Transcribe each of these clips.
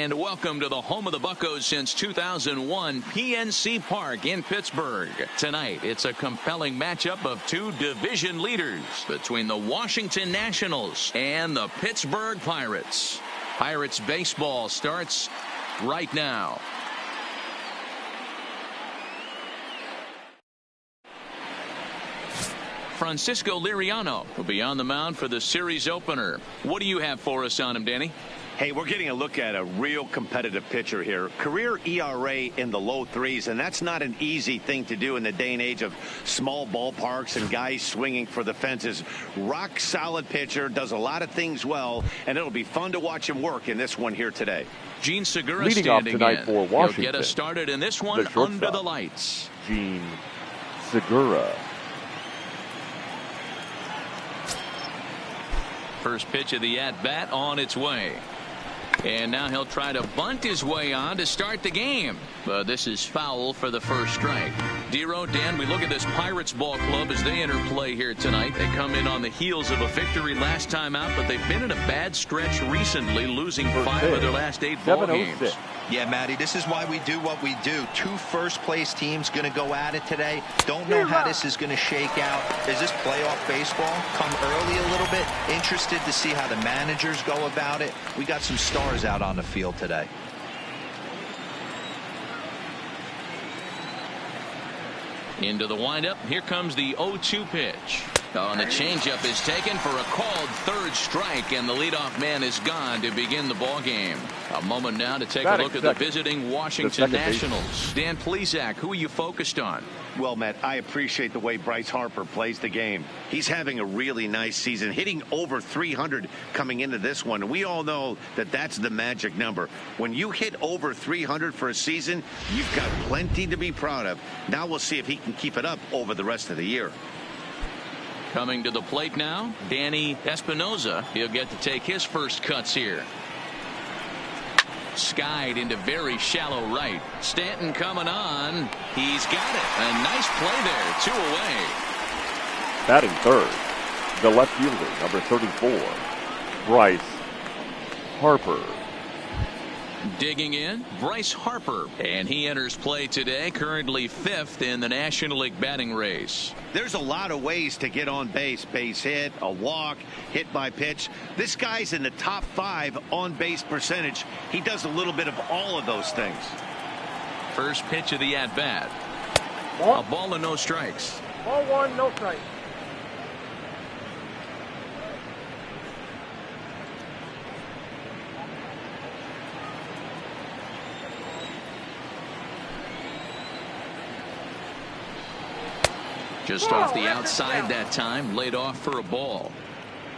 And welcome to the home of the Buccos since 2001, PNC Park in Pittsburgh. Tonight, it's a compelling matchup of two division leaders between the Washington Nationals and the Pittsburgh Pirates. Pirates baseball starts right now. Francisco Liriano will be on the mound for the series opener. What do you have for us on him, Danny? Hey, we're getting a look at a real competitive pitcher here. Career ERA in the low threes, and that's not an easy thing to do in the day and age of small ballparks and guys swinging for the fences. Rock solid pitcher, does a lot of things well, and it'll be fun to watch him work in this one here today. Gene Segura leading standing off tonight in. for Washington. He'll get us started in this one under the lights. Gene Segura. First pitch of the at-bat on its way. And now he'll try to bunt his way on to start the game. But this is foul for the first strike. Dero, Dan, we look at this Pirates ball club as they enter play here tonight. They come in on the heels of a victory last time out, but they've been in a bad stretch recently, losing 5 of their last 8 ball games. Yeah, Matty, this is why we do what we do. 2 first-place teams going to go at it today. Don't know how this is going to shake out. Is this playoff baseball? Come early a little bit. Interested to see how the managers go about it. We got some stars out on the field today. Into the windup. Here comes the 0-2 pitch. And the changeup is taken for a called third strike, and the leadoff man is gone to begin the ball game. A moment now to take a look at the visiting Washington Nationals. Dan Plesac, who are you focused on? Well, Matt, I appreciate the way Bryce Harper plays the game. He's having a really nice season, hitting over 300 coming into this one. And we all know that that's the magic number. When you hit over 300 for a season, you've got plenty to be proud of. Now we'll see if he can keep it up over the rest of the year. Coming to the plate now, Danny Espinoza. He'll get to take his first cuts here. Skied into very shallow right. Stanton coming on. He's got it. A nice play there. 2 away. Batting third, the left fielder, number 34, Bryce Harper. Digging in, Bryce Harper. And he enters play today, currently 5th in the National League batting race. There's a lot of ways to get on base. Base hit, a walk, hit by pitch. This guy's in the top 5 on base percentage. He does a little bit of all of those things. First pitch of the at-bat. A ball and no strikes. Ball 1, no strikes. Just off the outside that time, laid off for a ball.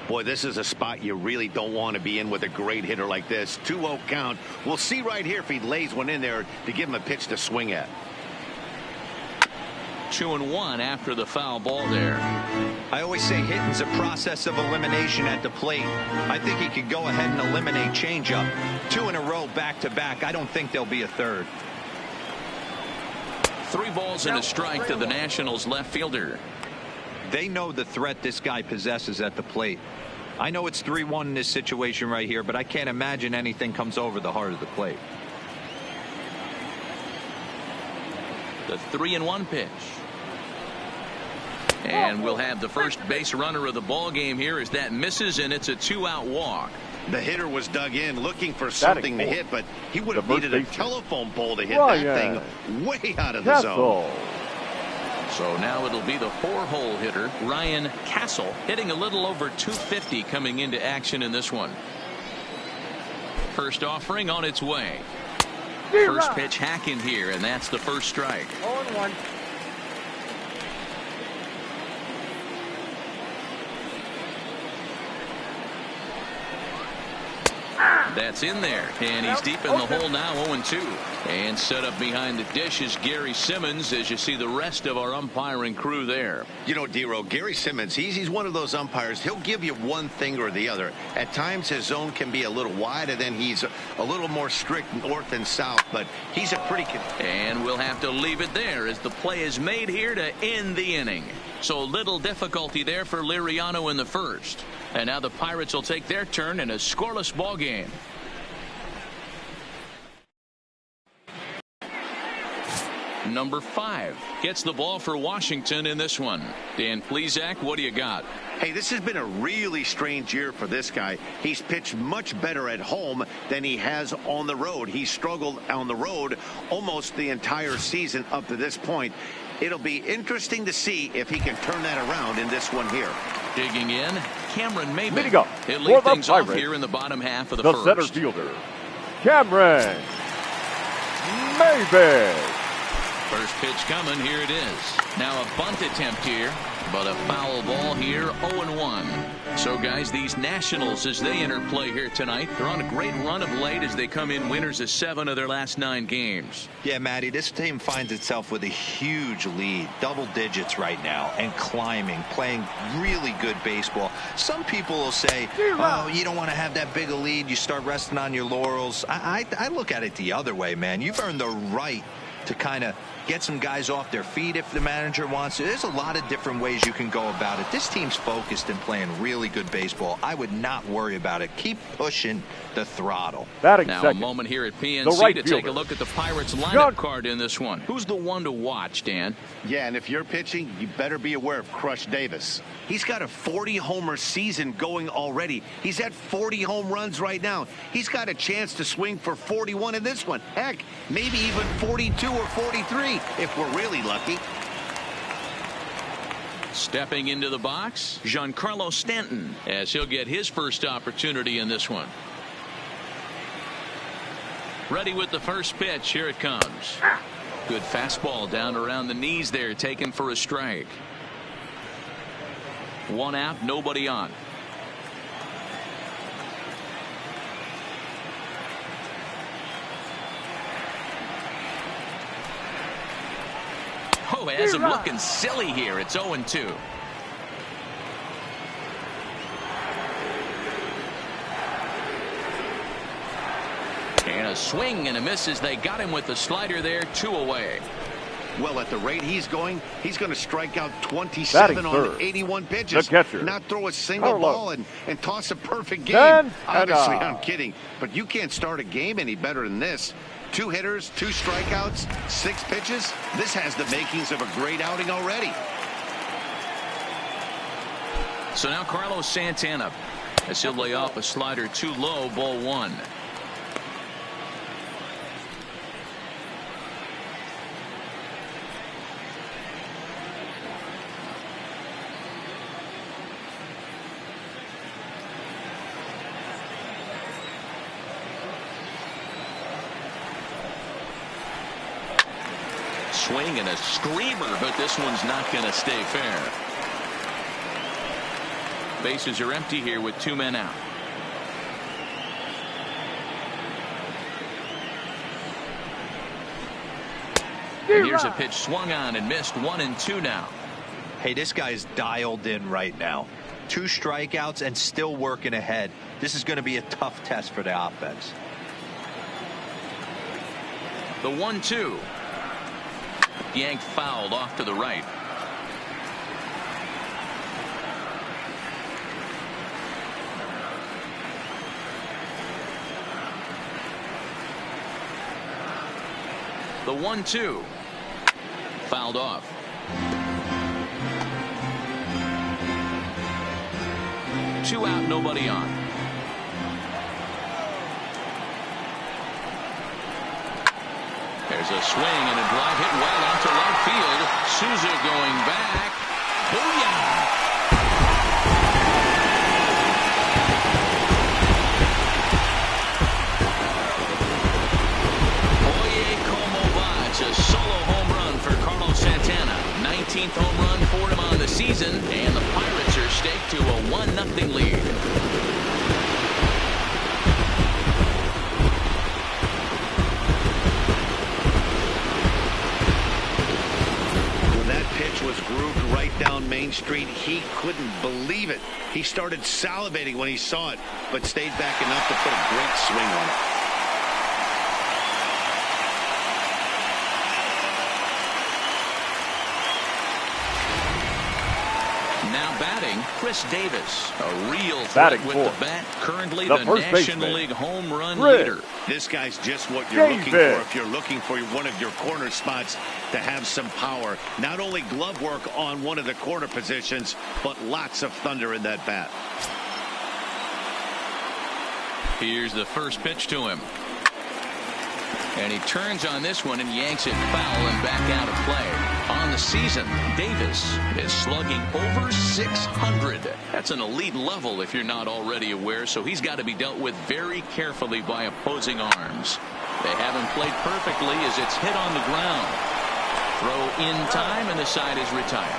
Boy, this is a spot you really don't want to be in with a great hitter like this. 2-0 count. We'll see right here if he lays one in there to give him a pitch to swing at. 2-1 after the foul ball there. I always say hitting's a process of elimination at the plate. I think he could go ahead and eliminate changeup. 2 in a row back-to-back. I don't think there'll be a third. 3 balls and a strike to the Nationals left fielder. They know the threat this guy possesses at the plate. I know it's 3-1 in this situation right here, but I can't imagine anything comes over the heart of the plate. The 3-1 pitch. And we'll have the first base runner of the ball game here as that misses, and it's a 2-out walk. The hitter was dug in looking for something to hit, but he would have needed a telephone pole to hit that thing way out of the zone. So now it'll be the 4-hole hitter, Ryan Castle, hitting a little over 250 coming into action in this one. First offering on its way. First pitch hacking here, and that's the first strike. 0-1. That's in there, and he's deep in the hole now, 0-2. And set up behind the dish is Gary Simmons, as you see the rest of our umpiring crew there. You know, Dero, Gary Simmons, he's one of those umpires. He'll give you one thing or the other. At times his zone can be a little wide, and then he's a little more strict north and south, but he's a pretty... And we'll have to leave it there as the play is made here to end the inning. So little difficulty there for Liriano in the first. And now the Pirates will take their turn in a scoreless ball game. number 5, gets the ball for Washington in this one. Dan Plesac, what do you got? Hey, this has been a really strange year for this guy. He's pitched much better at home than he has on the road. He struggled on the road almost the entire season up to this point. It'll be interesting to see if he can turn that around in this one here. Digging in, Cameron Maybin. Leading up He'll for lead the things off Pirates, here in the bottom half of the the first. center fielder, Cameron Maybin. First pitch coming. Here it is. Now a bunt attempt here, but a foul ball here, 0-1. So, guys, these Nationals, as they enter play here tonight, they're on a great run of late as they come in winners of 7 of their last 9 games. Yeah, Matty, this team finds itself with a huge lead, double digits right now, and climbing, playing really good baseball. Some people will say, oh, you don't want to have that big a lead. You start resting on your laurels. I look at it the other way, man. You've earned the right to kind of get some guys off their feet if the manager wants to. There's a lot of different ways you can go about it. This team's focused and playing really good baseball. I would not worry about it. Keep pushing the throttle. Batting now second, a moment here at PNC right to fielder, take a look at the Pirates lineup card in this one. Who's the one to watch, Dan? Yeah, and if you're pitching, you better be aware of Crush Davis. He's got a 40-homer season going already. He's at 40 home runs right now. He's got a chance to swing for 41 in this one. Heck, maybe even 42 or 43 if we're really lucky. Stepping into the box, Giancarlo Stanton, as he'll get his first opportunity in this one. Ready with the first pitch. Here it comes. Good fastball down around the knees there, taken for a strike. 1 out, nobody on. Oh, has him looking silly here. It's 0-2. And a swing and a miss as they got him with the slider there. 2 away. Well, at the rate he's going to strike out 27 on 81 pitches. Not throw a single ball and toss a perfect game. Obviously, I'm kidding. But you can't start a game any better than this. 2 hitters, 2 strikeouts, 6 pitches. This has the makings of a great outing already. So now Carlos Santana, as he'll lay off a slider too low, ball 1. Swing and a screamer, but this one's not going to stay fair. Bases are empty here with 2 men out. And here's a pitch swung on and missed. 1-2 now. Hey, this guy's dialed in right now. 2 strikeouts and still working ahead. This is going to be a tough test for the offense. The 1-2. Yanked fouled off to the right. The 1-2. Fouled off. Two out, nobody on. There's a swing and a drive hit well out to right field. Souza going back. Booyah! Oye, como va. It's a solo home run for Carlos Santana. 19th home run for him on the season, and the Pirates are staked to a 1-0 lead. Was grooved right down Main Street. He couldn't believe it. He started salivating when he saw it, but stayed back enough to put a great swing on it. Now batting, Chris Davis. A real Batting threat with fourth. the bat. Currently The the first National baseman, League home run Chris leader. This guy's just what you're looking for Davis. if you're looking for one of your corner spots to have some power. Not only glove work on one of the corner positions, but lots of thunder in that bat. Here's the first pitch to him. And he turns on this one and yanks it foul and back out of play. On the season, Davis is slugging over 600. That's an elite level if you're not already aware, so he's got to be dealt with very carefully by opposing arms. They haven't played perfectly as it's hit on the ground. Throw in time and the side is retired.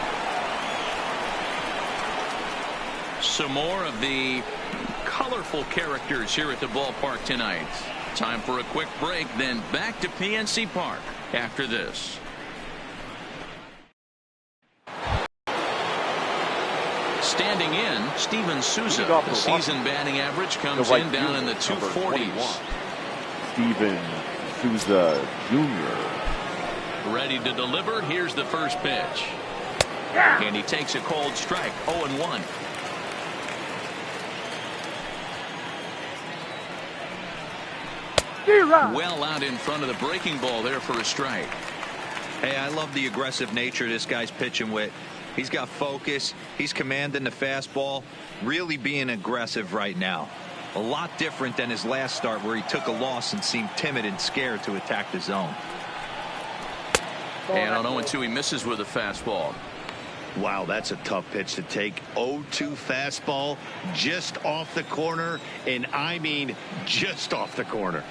Some more of the colorful characters here at the ballpark tonight. Time for a quick break, then back to PNC Park after this. Standing in, Steven Souza. The season batting average comes in down in the 240s. Steven Souza Jr. Ready to deliver. Here's the first pitch. And he takes a cold strike. 0-1. Well out in front of the breaking ball there for a strike. Hey, I love the aggressive nature this guy's pitching with. He's got focus. He's commanding the fastball. Really being aggressive right now. A lot different than his last start where he took a loss and seemed timid and scared to attack the zone. And on 0-2 he misses with a fastball. Wow, that's a tough pitch to take. 0-2 fastball just off the corner, and I mean just off the corner.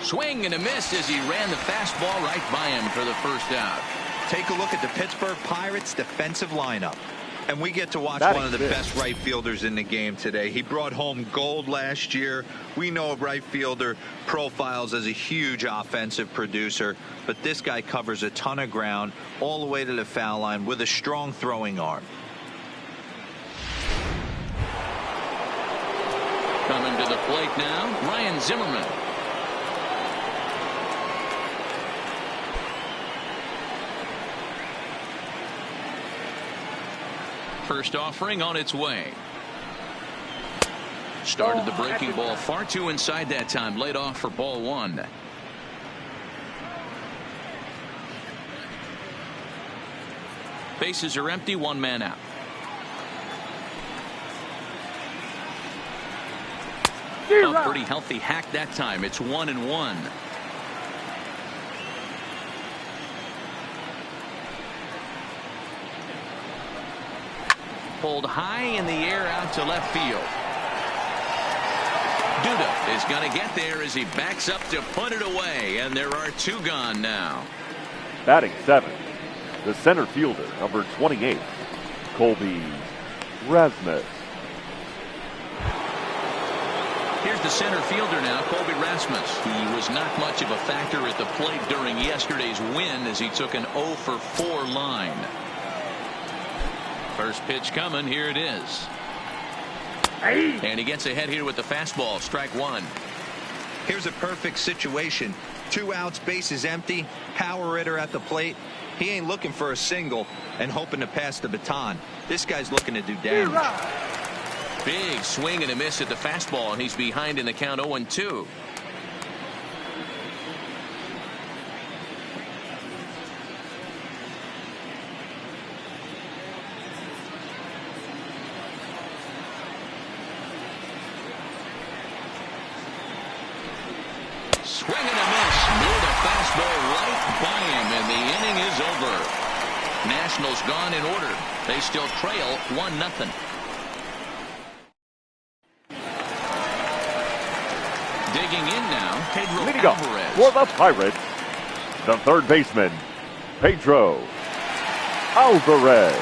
Swing and a miss as he ran the fastball right by him for the first out. Take a look at the Pittsburgh Pirates defensive lineup. And we get to watch one of the best right fielders in the game today. He brought home gold last year. We know a right fielder profiles as a huge offensive producer, but this guy covers a ton of ground all the way to the foul line with a strong throwing arm. Coming to the plate now, Ryan Zimmerman. First offering on its way. Started the breaking ball far too inside that time. Laid off for ball one. Bases are empty. One man out. A pretty healthy hack that time. It's 1-1. Pulled high in the air out to left field. Duda is going to get there as he backs up to put it away, and there are two gone now. Batting seventh, the center fielder, number 28, Colby Rasmus. Here's the center fielder now, Colby Rasmus. He was not much of a factor at the plate during yesterday's win as he took an 0-for-4 line. First pitch coming. Here it is. And he gets ahead here with the fastball. Strike one. Here's a perfect situation. 2 outs, bases empty. Power hitter at the plate. He ain't looking for a single and hoping to pass the baton. This guy's looking to do damage. Big swing and a miss at the fastball, and he's behind in the count 0-2. Swing and a miss. Blew the fastball right by him, and the inning is over. Nationals gone in order. They still trail 1-0. Digging in now, Pedro Leading off Alvarez. for the Pirates, the third baseman, Pedro Alvarez.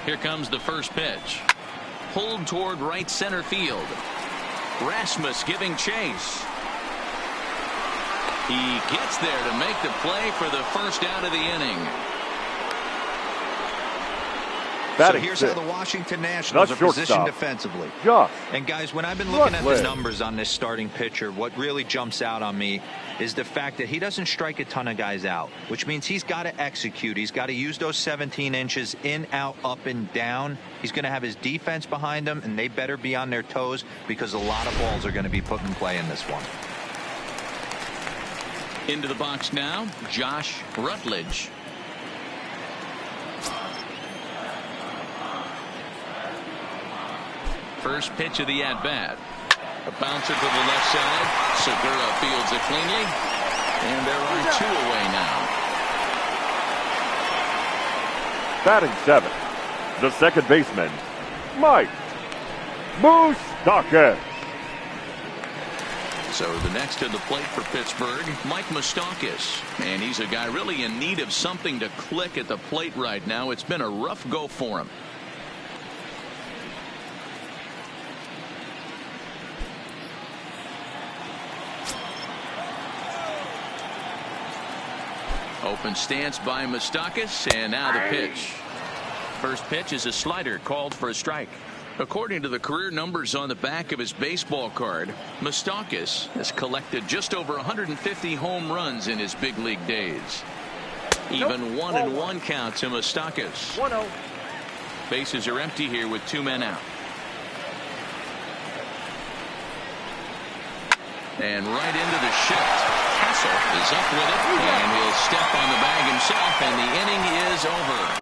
Here comes the first pitch. Pulled toward right center field. Rasmus giving chase. He gets there to make the play for the first out of the inning. So here's how the Washington Nationals are positioned defensively. And guys, when I've been looking at the numbers on this starting pitcher, what really jumps out on me is the fact that he doesn't strike a ton of guys out, which means he's got to execute. He's got to use those 17 inches in, out, up, and down. He's going to have his defense behind him, and they better be on their toes because a lot of balls are going to be put in play in this one. Into the box now, Josh Rutledge. First pitch of the at-bat. A bouncer to the left side. Segura fields it cleanly. And there are two away now. Batting seventh, the second baseman, Mike Moustakas. So the next to the plate for Pittsburgh, Mike Moustakas. And he's a guy really in need of something to click at the plate right now. It's been a rough go for him. Open stance by Moustakas, and now the pitch. First pitch is a slider called for a strike. According to the career numbers on the back of his baseball card, Moustakas has collected just over 150 home runs in his big league days. Even 1-1 count to Moustakas. 1-0. Bases are empty here with 2 men out. And right into the shift. Hassel is up with it, and he'll step on the bag himself, and the inning is over.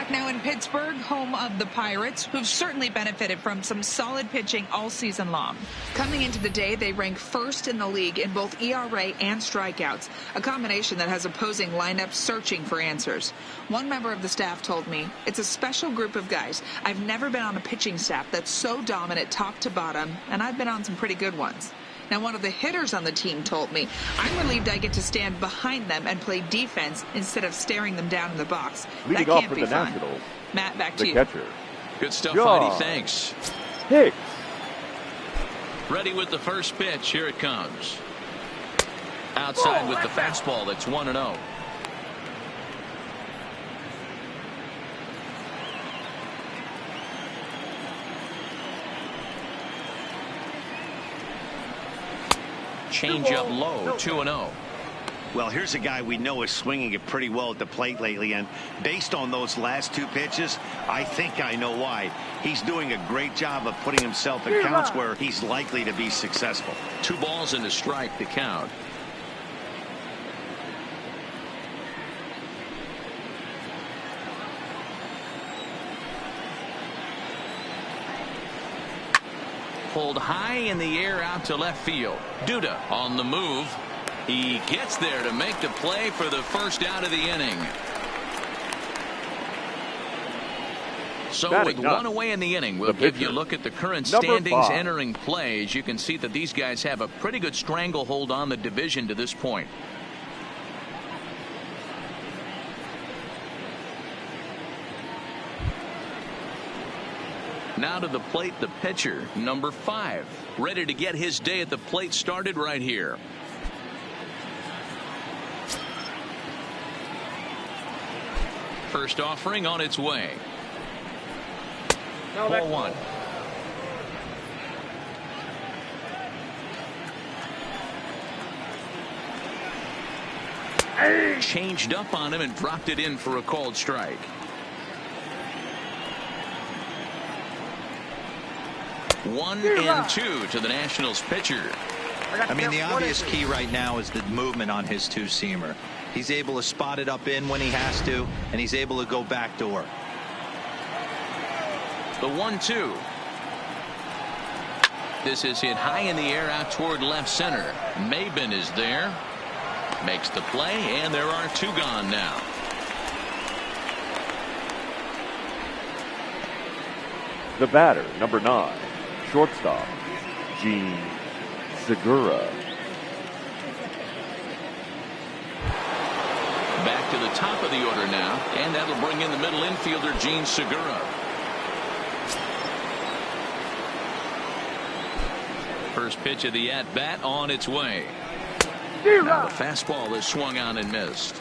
Now in Pittsburgh, home of the Pirates, who've certainly benefited from some solid pitching all season long. Coming into the day, they rank first in the league in both ERA and strikeouts, a combination that has opposing lineups searching for answers. One member of the staff told me, it's a special group of guys. I've never been on a pitching staff that's so dominant top to bottom, and I've been on some pretty good ones. Now, one of the hitters on the team told me, I'm relieved I get to stand behind them and play defense instead of staring them down in the box. Leading that off can't for be the fun. Nationals, Matt, back to the you. catcher. Good stuff, Heidi. Thanks. Hicks. Ready with the first pitch. Here it comes. Outside with the fastball. That's 1-0. Change up low, 2-0. Well, here's a guy we know is swinging it pretty well at the plate lately, and based on those last 2 pitches, I think I know why. He's doing a great job of putting himself in counts where he's likely to be successful. 2 balls and a strike to count. Pulled high in the air out to left field. Duda on the move. He gets there to make the play for the first out of the inning. So with 1 away in the inning, we'll give you a look at the current standings entering play. As you can see that these guys have a pretty good stranglehold on the division to this point. Now to the plate, the pitcher, number 5, ready to get his day at the plate started right here. First offering on its way. Ball 1. Changed up on him and dropped it in for a called strike. One and 2 to the Nationals pitcher. I mean, the obvious key right now is the movement on his 2-seamer. He's able to spot it up in when he has to, and he's able to go backdoor. The 1-2. This is hit high in the air out toward left center. Maben is there. Makes the play, and there are 2 gone now. The batter, number 9, shortstop, Gene Segura. Back to the top of the order now, and that'll bring in the middle infielder, Gene Segura. First pitch of the at-bat on its way. Now the fastball is swung on and missed.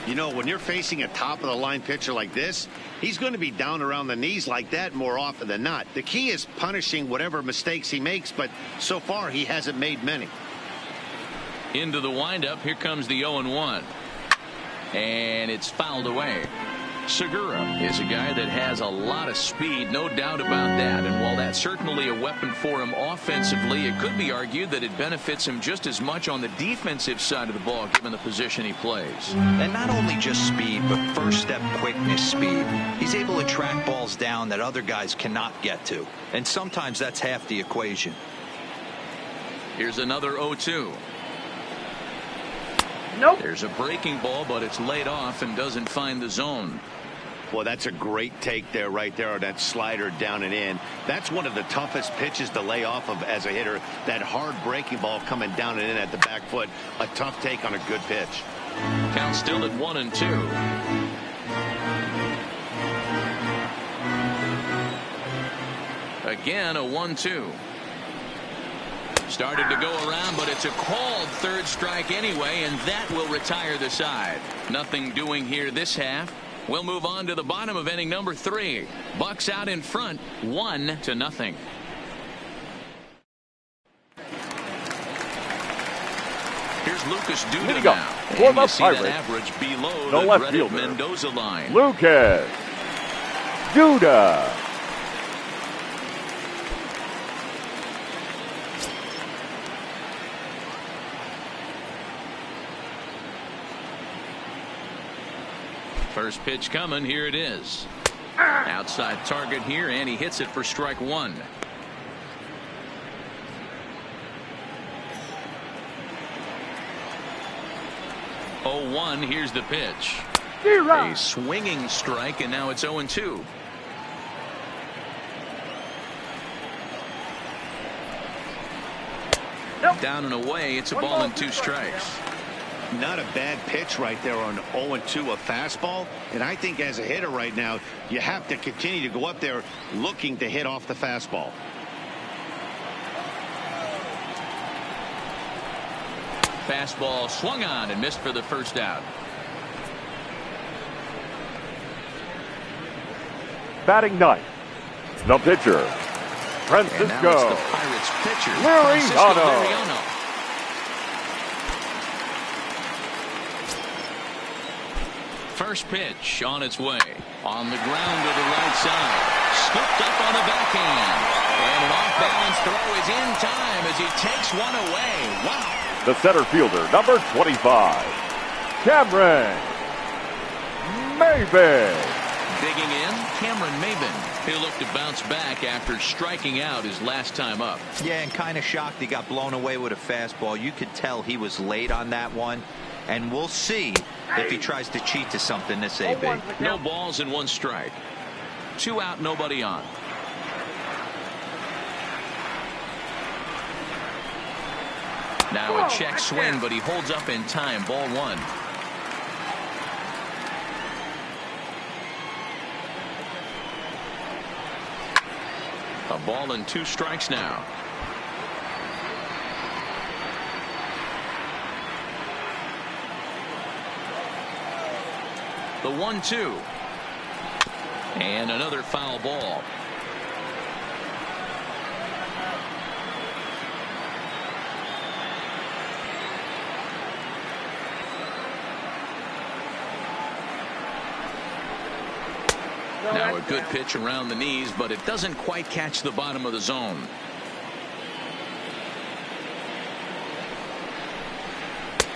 You know, when you're facing a top-of-the-line pitcher like this, he's going to be down around the knees like that more often than not. The key is punishing whatever mistakes he makes, but so far he hasn't made many. Into the windup, here comes the 0-1. And it's fouled away. Segura is a guy that has a lot of speed, no doubt about that. And while that's certainly a weapon for him offensively, it could be argued that it benefits him just as much on the defensive side of the ball, given the position he plays. And not only just speed, but first step quickness speed. He's able to track balls down that other guys cannot get to. And sometimes that's half the equation. Here's another 0-2. Nope. There's a breaking ball, but it's laid off and doesn't find the zone. Well, that's a great take there, right there, on that slider down and in. That's one of the toughest pitches to lay off of as a hitter. That hard breaking ball coming down and in at the back foot. A tough take on a good pitch. Count still at 1-2. Again, a 1-2. Started to go around, but it's a called third strike anyway, and that will retire the side. Nothing doing here this half. We'll move on to the bottom of inning number 3. Bucks out in front, 1-0. Here's Lucas Duda now. And you see that average below the dreaded Mendoza line. Lucas Duda. First pitch coming. Here it is. Outside target here, and he hits it for strike 1. Here's the pitch. A swinging strike, and now it's 0-2. Down and away. It's a ball and 2 strikes. Not a bad pitch right there on 0-2, a fastball. And I think as a hitter right now, you have to continue to go up there looking to hit off the fastball. Fastball swung on and missed for the first out. Batting ninth, the pitcher, Francisco. And now it's the Pirates pitcher, Liriano. First pitch on its way. On the ground to the right side. Scooped up on the backhand. And an off-balance throw is in time as he takes one away. Wow. The center fielder, number 25, Cameron Maybin. Digging in, Cameron Maybin. He'll look to bounce back after striking out his last time up. Yeah, and kind of shocked he got blown away with a fastball. You could tell he was late on that one. And we'll see if he tries to cheat to something this AB. No balls and 1 strike. 2 out, nobody on. Now a check swing, but he holds up in time. Ball 1. A ball and 2 strikes now. The 1-2. And another foul ball. Now a good pitch around the knees, but it doesn't quite catch the bottom of the zone.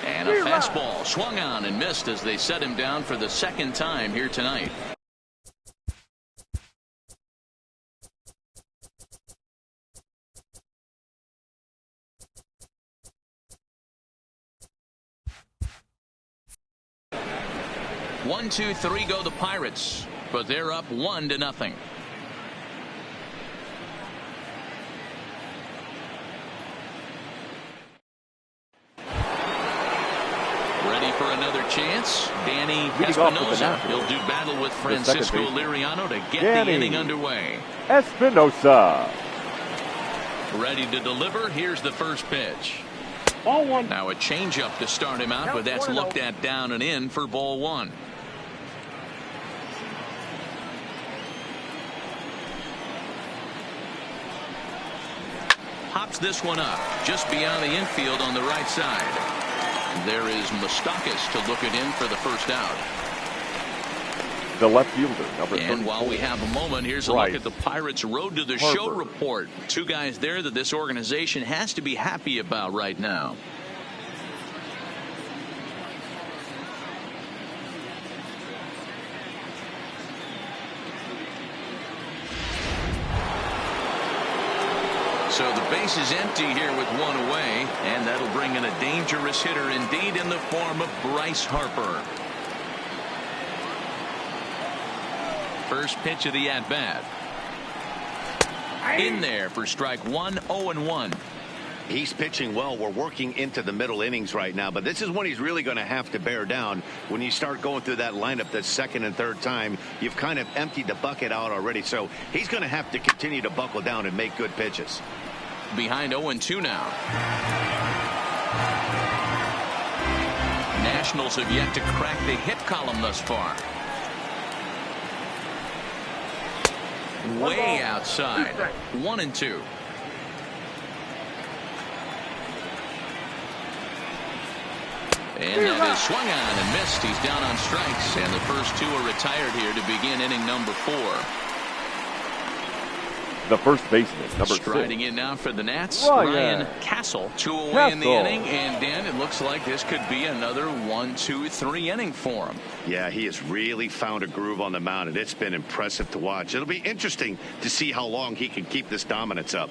And a fastball swung on and missed as they set him down for the second time here tonight. One, two, three go the Pirates, but they're up 1-0. Ready for another another chance. Danny Leading off with the Espinosa. Nationals, He'll do battle with the second Francisco baseman, Liriano to get Danny the inning underway. Espinosa. Ready to deliver. Here's the first pitch. Ball one. Now a changeup to start him out, but that's looked at down and in for ball one. Hops this one up just beyond the infield on the right side. There is Moustakas to look at him for the first out. The left fielder, number 34. And while we have a moment, here's a look at the Pirates' road to the show report. Two guys there that this organization has to be happy about right now. So the base is empty here with one away, and that'll bring in a dangerous hitter indeed in the form of Bryce Harper. First pitch of the at-bat. In there for strike one, 0-1. He's pitching well. We're working into the middle innings right now, but this is when he's really going to have to bear down. When you start going through that lineup the second and third time, you've kind of emptied the bucket out already, so he's going to have to continue to buckle down and make good pitches. Behind 0-2 now. Nationals have yet to crack the hit column thus far. Way outside. 1-2. And that is swung on and missed. He's down on strikes, and the first two are retired here to begin inning number 4. The first baseman, number 6. Striding in now for the Nats, Ryan Castle. 2 away in the inning, and Dan, it looks like this could be another 1-2-3 inning for him. Yeah, he has really found a groove on the mound, and it's been impressive to watch. It'll be interesting to see how long he can keep this dominance up.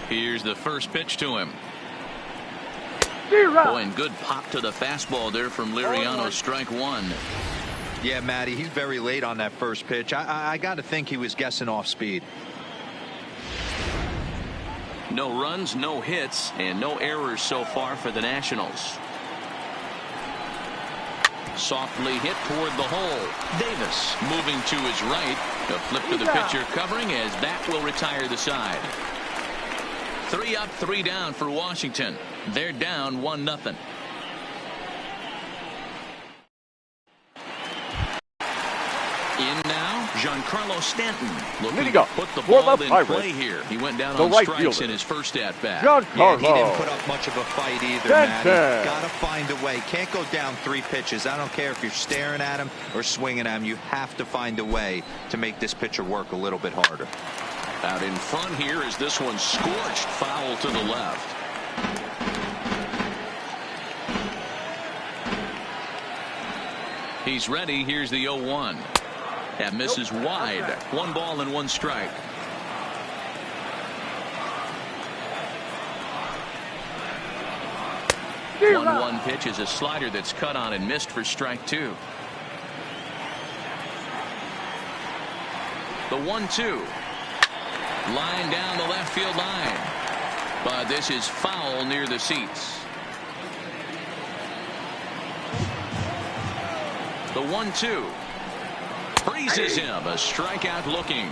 Here's the first pitch to him. Oh, and good pop to the fastball there from Liriano. Strike one. Yeah, Matty, he's very late on that first pitch. I got to think he was guessing off speed. No runs, no hits, and no errors so far for the Nationals. Softly hit toward the hole. Davis moving to his right. A flip to the pitcher covering as that will retire the side. 3 up, 3 down for Washington. They're down 1-0. In now, Giancarlo Stanton looking to put the ball in play here. He went down on strikes in his first at-bat. Yeah, he didn't put up much of a fight either, Matty. Got to find a way. Can't go down 3 pitches. I don't care if you're staring at him or swinging at him. You have to find a way to make this pitcher work a little bit harder. Out in front here is this one scorched, foul to the left. He's ready. Here's the 0-1. That misses wide. 1 ball and 1 strike. The 1-1 pitch is a slider that's cut on and missed for strike 2. The 1-2. Line down the left field line. But this is foul near the seats. The 1-2. Freezes him. A strikeout looking.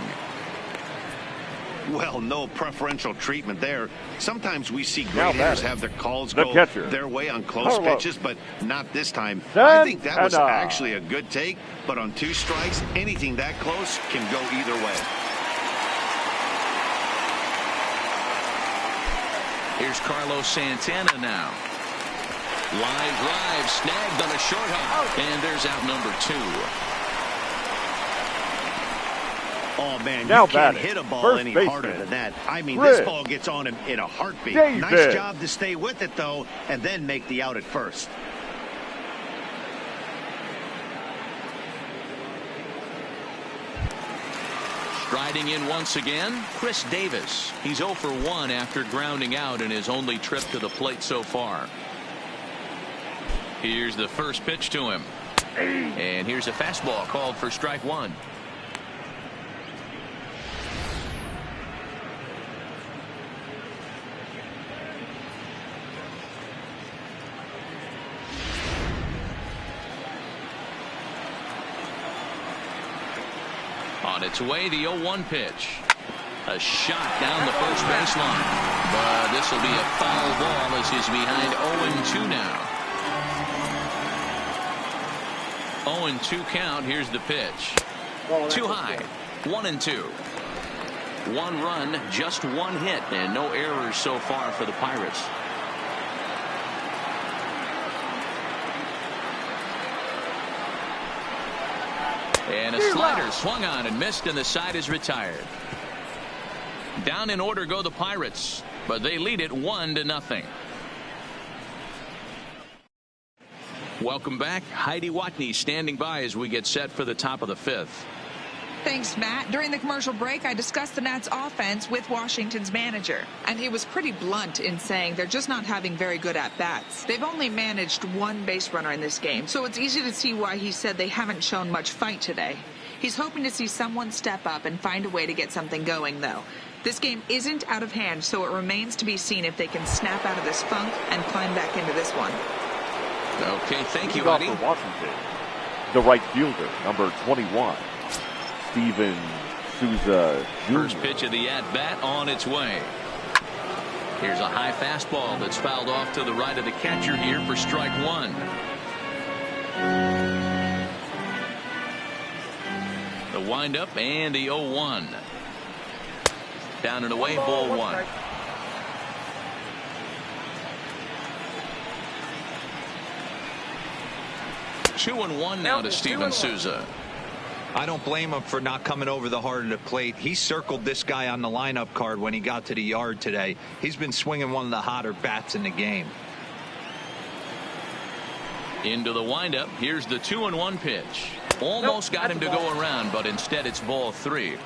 Well, no preferential treatment there. Sometimes we see great hitters have their calls go their way on close pitches, but not this time. I think that was actually a good take, but on 2 strikes, anything that close can go either way. Here's Carlos Santana now. Line drive snagged on a short hop, and there's out number 2. Oh, man, you can't hit a ball any harder than that. I mean, this ball gets on him in a heartbeat. Nice job to stay with it, though, and then make the out at first. Striding in once again, Chris Davis. He's 0 for 1 after grounding out in his only trip to the plate so far. Here's the first pitch to him. And here's a fastball called for strike 1. On its way, the 0-1 pitch. A shot down the first baseline. But this will be a foul ball as he's behind 0-2 now. 0-2 count. Here's the pitch. Too high. 1-2. One run, just one hit, and no errors so far for the Pirates. And a slider swung on and missed, and the side is retired. Down in order go the Pirates, but they lead it 1-0. Welcome back. Heidi Watney standing by as we get set for the top of the fifth. Thanks, Matt. During the commercial break, I discussed the Nats offense with Washington's manager, and he was pretty blunt in saying they're just not having very good at-bats. They've only managed one base runner in this game, so it's easy to see why he said they haven't shown much fight today. He's hoping to see someone step up and find a way to get something going, though. This game isn't out of hand, so it remains to be seen if they can snap out of this funk and climb back into this one. Okay, thank you, Heidi. Eddie. For Washington, the right fielder, number 21. Steven Souza Jr. First pitch of the at-bat on its way. Here's a high fastball that's fouled off to the right of the catcher here for strike one. The windup and the 0-1. Down and away, ball one. Two and one now to Steven Souza. I don't blame him for not coming over the heart of the plate. He circled this guy on the lineup card when he got to the yard today. He's been swinging one of the hotter bats in the game. Into the windup. Here's the 2-1 pitch. Almost got him to go around, but instead it's ball three.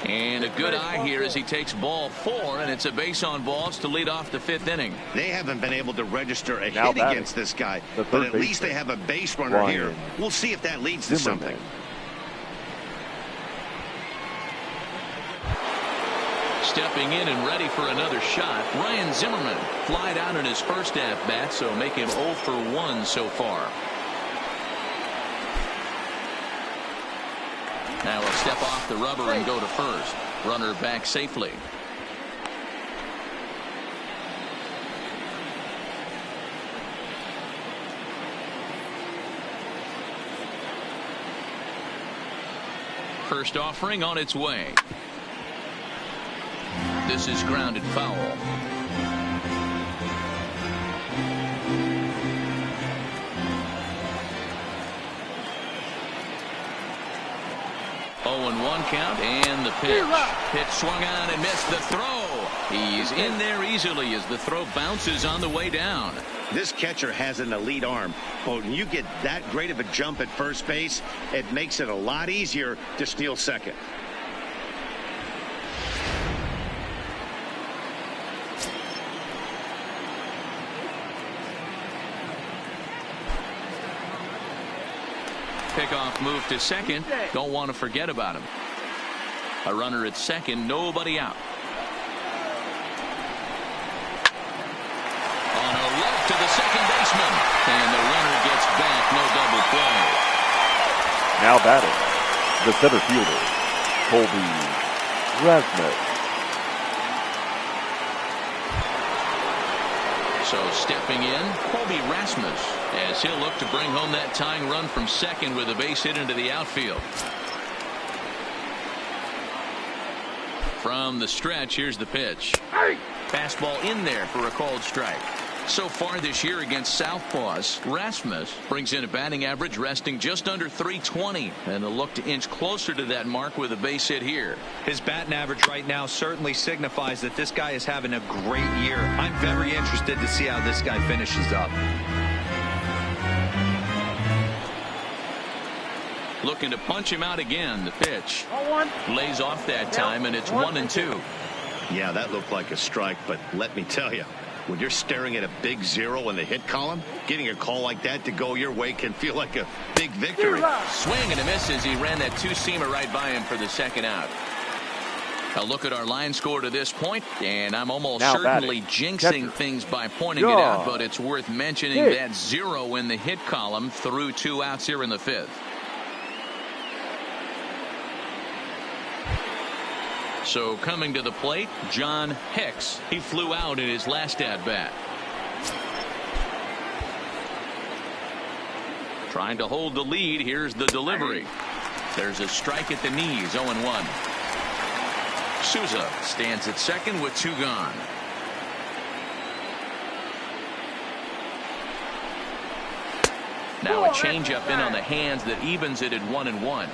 And a good eye here as he takes ball four, and it's a base on balls to lead off the fifth inning. They haven't been able to register a hit against this guy, but at least they have a base runner here. We'll see if that leads to something. Stepping in and ready for another shot, Ryan Zimmerman flied out in his first at-bat, so make him 0 for 1 so far. Now he'll step off the rubber and go to first. Runner back safely. First offering on its way. This is grounded foul. One count and the pitch. Pitch swung on and missed the throw. He's in there easily as the throw bounces on the way down. This catcher has an elite arm, but when you get that great of a jump at first base, it makes it a lot easier to steal second. Pickoff move to second. Don't want to forget about him. A runner at second, nobody out. On a left to the second baseman, and the runner gets back. No double play. Now batting, the center fielder, Colby Rasmus. So stepping in, Colby Rasmus, as he'll look to bring home that tying run from second with a base hit into the outfield. From the stretch, here's the pitch. Fastball in there for a called strike. So far this year against Southpaws, Rasmus brings in a batting average resting just under .320, and they'll look to inch closer to that mark with a base hit here. His batting average right now certainly signifies that this guy is having a great year. I'm very interested to see how this guy finishes up. Looking to punch him out again. The pitch lays off that time, and it's 1-2. Yeah, that looked like a strike, but let me tell you, when you're staring at a big zero in the hit column, getting a call like that to go your way can feel like a big victory. Swing and a miss as he ran that two-seamer right by him for the second out. A look at our line score to this point, and I'm almost Now certainly batting. jinxing Catcher. things by pointing it out, but it's worth mentioning that 0 in the hit column through 2 outs here in the 5th. So coming to the plate, John Hicks. He flew out in his last at-bat. Trying to hold the lead. Here's the delivery. There's a strike at the knees, 0-1. Souza stands at second with 2 gone. Now a changeup in on the hands that evens it at 1-1.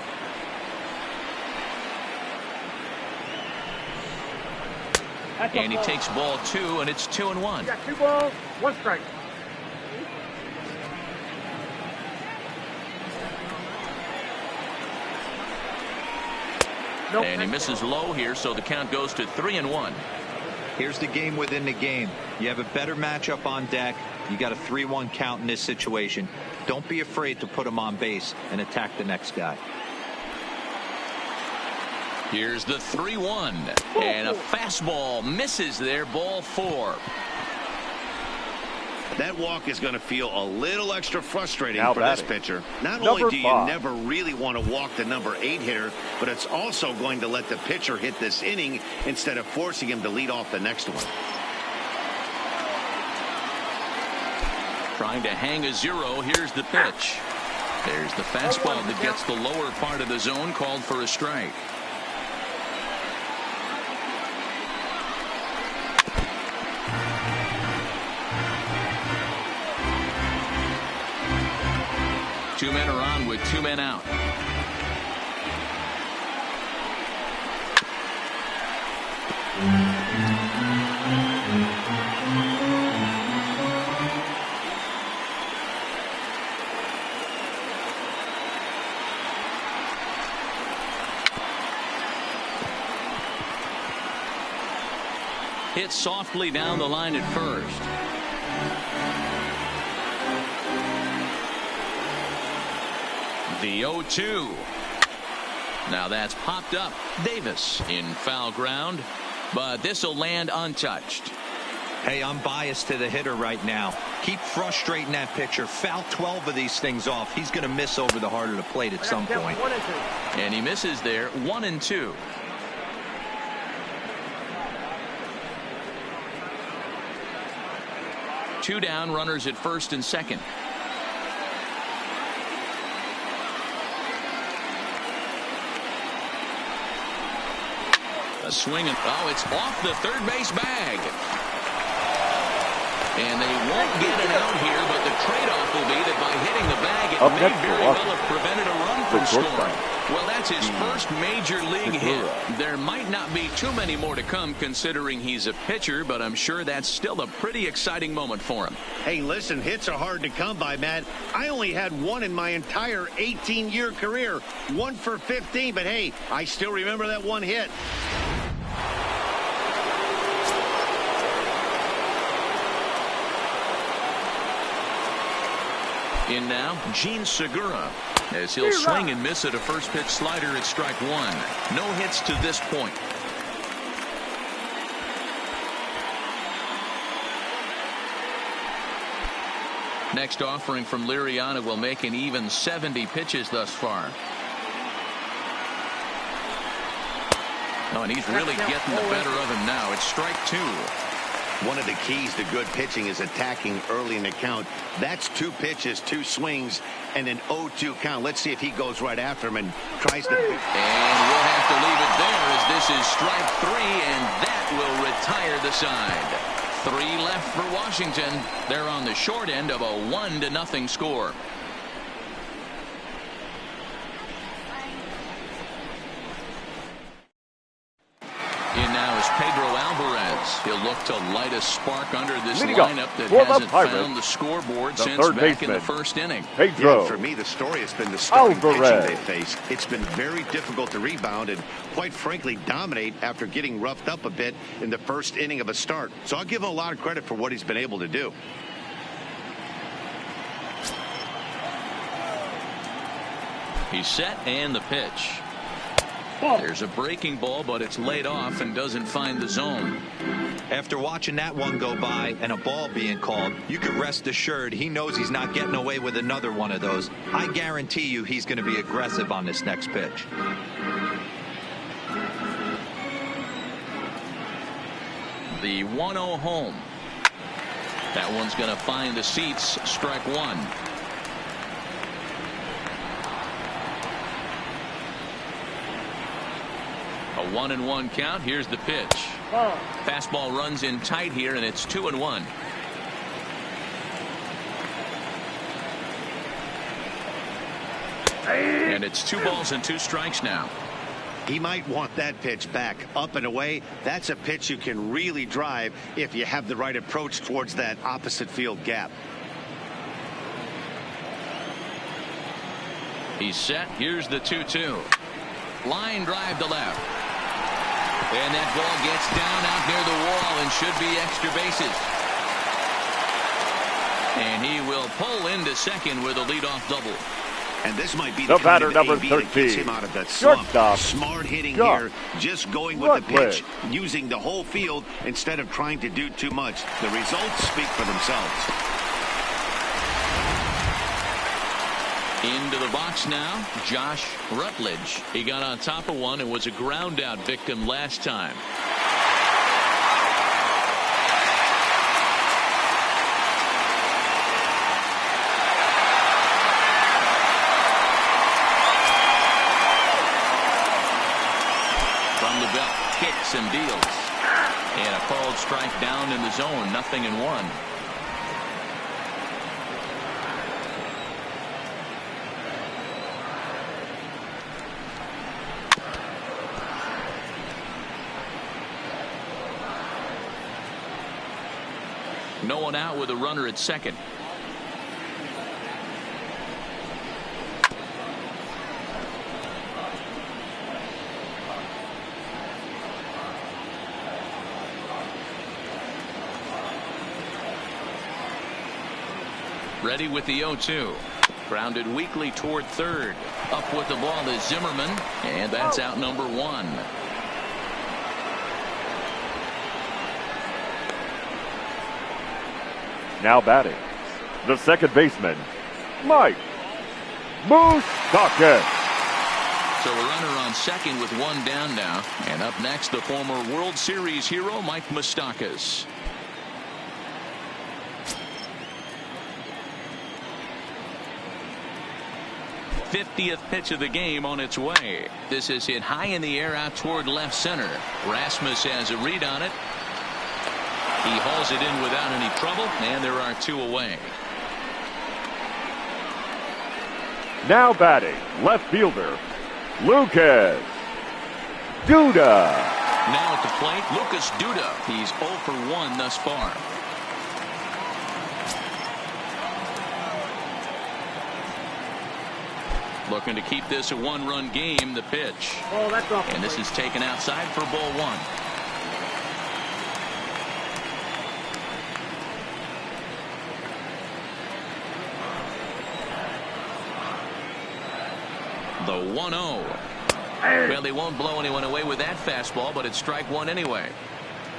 And he takes ball 2, and it's 2-1. You got 2 balls, 1 strike. Nope. And he misses low here, so the count goes to 3-1. Here's the game within the game. You have a better matchup on deck. You got a 3-1 count in this situation. Don't be afraid to put him on base and attack the next guy. Here's the 3-1, and a fastball misses there, ball 4. That walk is going to feel a little extra frustrating Now for batting. this pitcher. Not Number only do you 5. never really want to walk the number 8 hitter, but it's also going to let the pitcher hit this inning instead of forcing him to lead off the next one. Trying to hang a 0. Here's the pitch. There's the fastball that gets the lower part of the zone, called for a strike. Two men are on with 2 men out. Hit softly down the line at first. The 0-2. Now that's popped up. Davis in foul ground, but this will land untouched. Hey, I'm biased to the hitter right now. Keep frustrating that pitcher. Foul 12 of these things off. He's going to miss over the heart of the plate at some point. 1 and 2. And he misses there, 1-2. Two down, runners at first and second. A swing, and it's off the third base bag. And they won't get it out here, but the trade-off will be that by hitting the bag, it may very well have prevented a run from scoring. Well, that's his first major league hit. There might not be too many more to come considering he's a pitcher, but I'm sure that's still a pretty exciting moment for him. Hey, listen, hits are hard to come by, Matt. I only had 1 in my entire 18-year career. 1 for 15, but hey, I still remember that 1 hit. In now, Gene Segura, as he'll swing and miss at a first pitch slider at strike 1. No hits to this point. Next offering from Liriano will make an even 70 pitches thus far. Oh, and he's really getting the better of him now. It's strike 2. One of the keys to good pitching is attacking early in the count. That's 2 pitches, 2 swings, and an 0-2 count. Let's see if he goes right after him and tries to. And we'll have to leave it there as this is strike 3, and that will retire the side. 3 left for Washington. They're on the short end of a 1-0 score. In now is Pedro Alvarez. He'll look to light a spark under this lineup that hasn't found the scoreboard since back in the first inning. Pedro. Yeah, for me, the story has been the starting Alvarez. pitching they face. It's been very difficult to rebound and, quite frankly, dominate after getting roughed up a bit in the first inning of a start. So I'll give him a lot of credit for what he's been able to do. He's set, and the pitch. There's a breaking ball, but it's laid off and doesn't find the zone. After watching that one go by and a ball being called, you can rest assured he knows he's not getting away with another one of those. I guarantee you he's going to be aggressive on this next pitch. The 1-0 home. That one's going to find the seats. Strike one. A 1-1 count. Here's the pitch. Fastball runs in tight here, and it's 2-1. And it's 2 balls and 2 strikes now. He might want that pitch back up and away. That's a pitch you can really drive if you have the right approach towards that opposite field gap. He's set. Here's the 2-2. Line drive to left. And that ball gets down out near the wall and should be extra bases. And he will pull into second with a leadoff double. And this might be the the batter, kind of number AB that 13. gets him out of that slump. Shortstop. Smart hitting Chuck here, just going with the pitch, Rutledge. using the whole field instead of trying to do too much. The results speak for themselves. Into the box now, Josh Rutledge. He got on top of one and was a ground out victim last time. From the belt, kicks and deals. And a called strike down in the zone, 0-1. No one out with a runner at second. Ready with the 0-2. Grounded weakly toward third. Up with the ball is Zimmerman, and that's out number 1. Now batting, the second baseman, Mike Moustakas. So a runner on second with 1 down now. And up next, the former World Series hero, Mike Moustakas. '50th pitch of the game on its way. This is hit high in the air out toward left center. Rasmus has a read on it. He hauls it in without any trouble, and there are 2 away. Now batting, left fielder, Lucas Duda. Now at the plate, Lucas Duda. He's 0 for 1 thus far. Looking to keep this a 1-run game. The pitch. Oh, that's off. And this is taken outside for ball 1. The 1-0. Well, they won't blow anyone away with that fastball, but it's strike 1 anyway.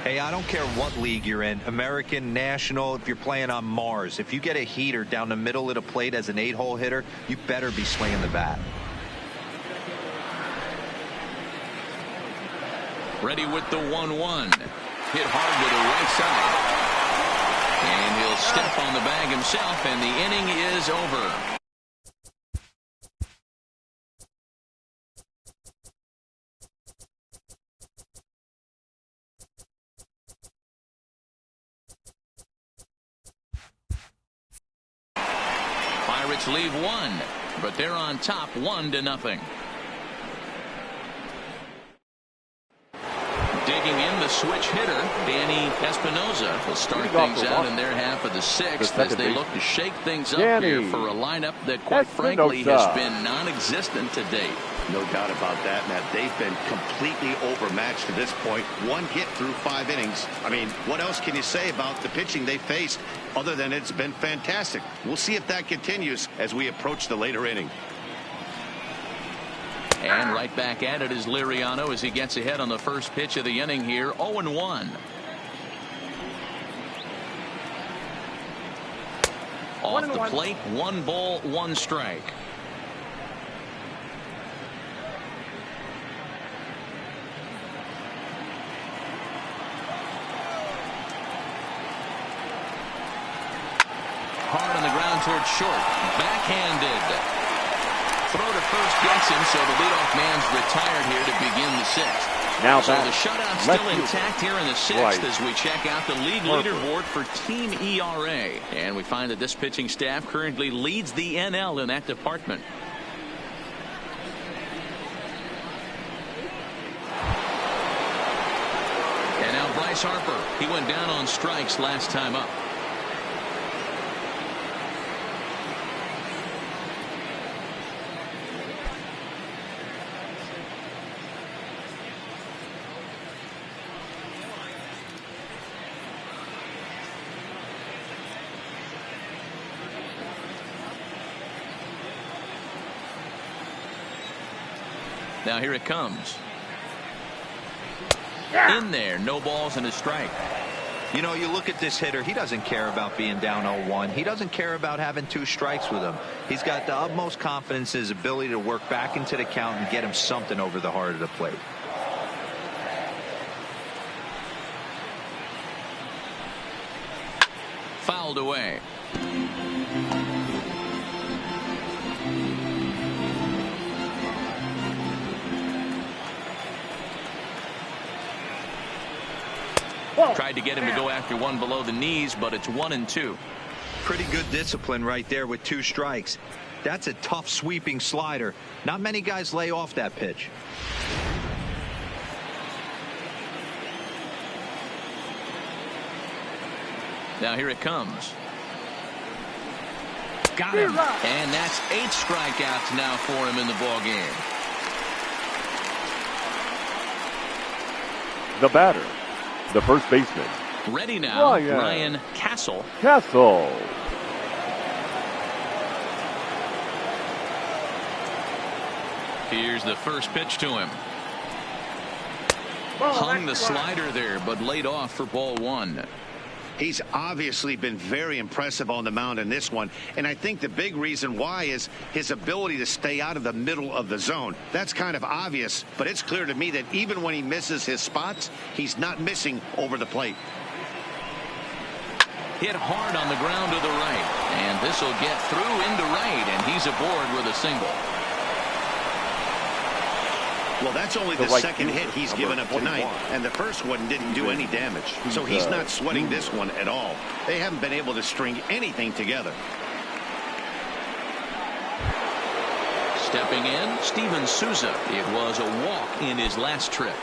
Hey, I don't care what league you're in, American, National, if you're playing on Mars. If you get a heater down the middle of the plate as an 8-hole hitter, you better be swinging the bat. Ready with the 1-1. Hit hard with the right side. And he'll step on the bag himself, and the inning is over. Pirates leave 1, but they're on top 1-0. Digging in, the switch hitter, Danny Espinoza, will start things out in their half of the 6th as they look to shake things up here for a lineup that, quite frankly, has been non-existent to date. No doubt about that, Matt. They've been completely overmatched to this point. 1 hit through 5 innings. I mean, what else can you say about the pitching they faced other than it's been fantastic? We'll see if that continues as we approach the later inning. And right back at it is Liriano as he gets ahead on the first pitch of the inning here. 0-1. Off the plate, 1 ball, 1 strike. Hard on the ground towards short. Backhanded. Throw to first gets him, so the leadoff man's retired here to begin the 6th. Now so the shutout still intact here in the 6th as we check out the league leaderboard for team ERA. And we find that this pitching staff currently leads the NL in that department. And now Bryce Harper. He went down on strikes last time up. Now here it comes. In there, no balls and a strike. You know, you look at this hitter, he doesn't care about being down 0-1. He doesn't care about having 2 strikes with him. He's got the utmost confidence in his ability to work back into the count and get him something over the heart of the plate. Fouled away. Tried to get him to go after one below the knees, but it's 1-2. Pretty good discipline right there with 2 strikes. That's a tough sweeping slider. Not many guys lay off that pitch. Now here it comes. Got him. And that's 8 strikeouts now for him in the ball game. The batter, the first baseman. Ready now, Ryan Castle. Here's the first pitch to him. Hung the slider there, but laid off for ball 1. He's obviously been very impressive on the mound in this one, and I think the big reason why is his ability to stay out of the middle of the zone. That's kind of obvious, but it's clear to me that even when he misses his spots, he's not missing over the plate. Hit hard on the ground to the right, and this will get through into right, and he's aboard with a single. Well, that's only the second hit he's given up tonight, and the first one didn't do any damage. So he's not sweating this one at all. They haven't been able to string anything together. Stepping in, Steven Souza. It was a walk in his last trip.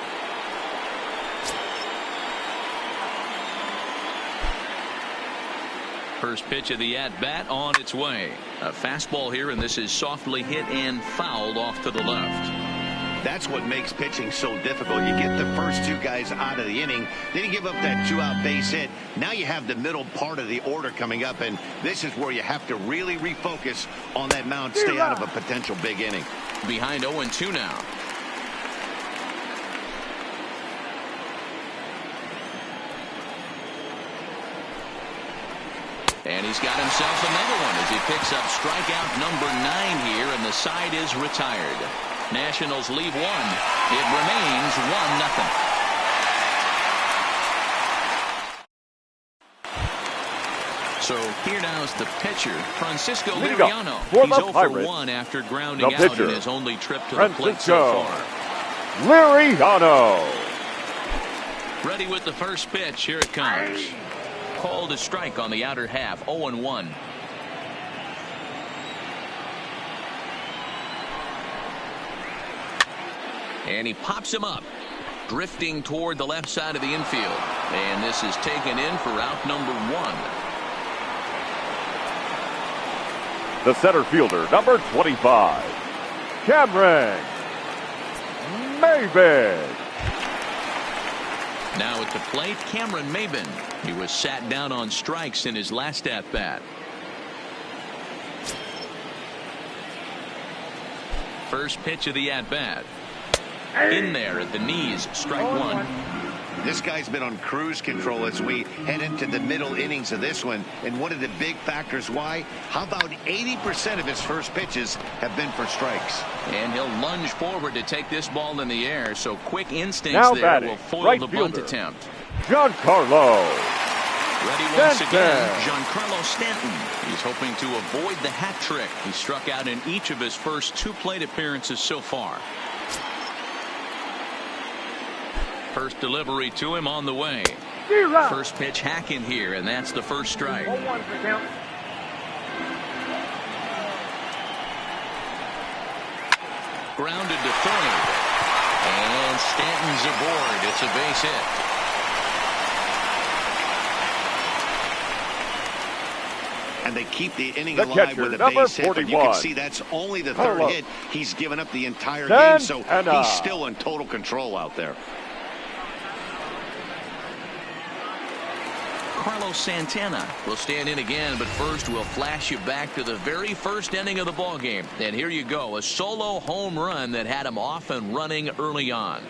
First pitch of the at-bat on its way. A fastball here, and this is softly hit and fouled off to the left. That's what makes pitching so difficult. You get the first 2 guys out of the inning, then you give up that 2-out base hit. Now you have the middle part of the order coming up, and this is where you have to really refocus on that mound, stay out of a potential big inning. Behind 0-2 now. And he's got himself another one as he picks up strikeout number 9 here, and the side is retired. Nationals leave 1. It remains 1-0. So here now is the pitcher, Francisco Liriano. He's 0 for 1 after grounding out in his only trip to the plate so far. Liriano. Ready with the first pitch. Here it comes. Called a strike on the outer half. 0-1. And he pops him up, drifting toward the left side of the infield. And this is taken in for out number 1. The center fielder, number 25, Cameron Maybin. Now at the plate, Cameron Maybin. He was sat down on strikes in his last at-bat. First pitch of the at-bat. In there at the knees, strike one. This guy's been on cruise control as we head into the middle innings of this one. And one of the big factors why, how about 80% of his first pitches have been for strikes. And he'll lunge forward to take this ball in the air, so quick instincts now there batting, will foil right the fielder, bunt attempt. Giancarlo Ready once Stanton. again, Giancarlo Stanton. He's hoping to avoid the hat trick. He struck out in each of his first 2 plate appearances so far. First delivery to him on the way. First pitch hacking here, and that's the first strike. Grounded to third. And Stanton's aboard. It's a base hit. And they keep the inning The alive catcher, with a number base hit. But you 41. can see that's only the third Carlos hit. He's given up the entire game, so Santana. he's still in total control out there. Carlos Santana will stand in again, but first we'll flash you back to the very first inning of the ball game. And here you go, a solo home run that had him off and running early on.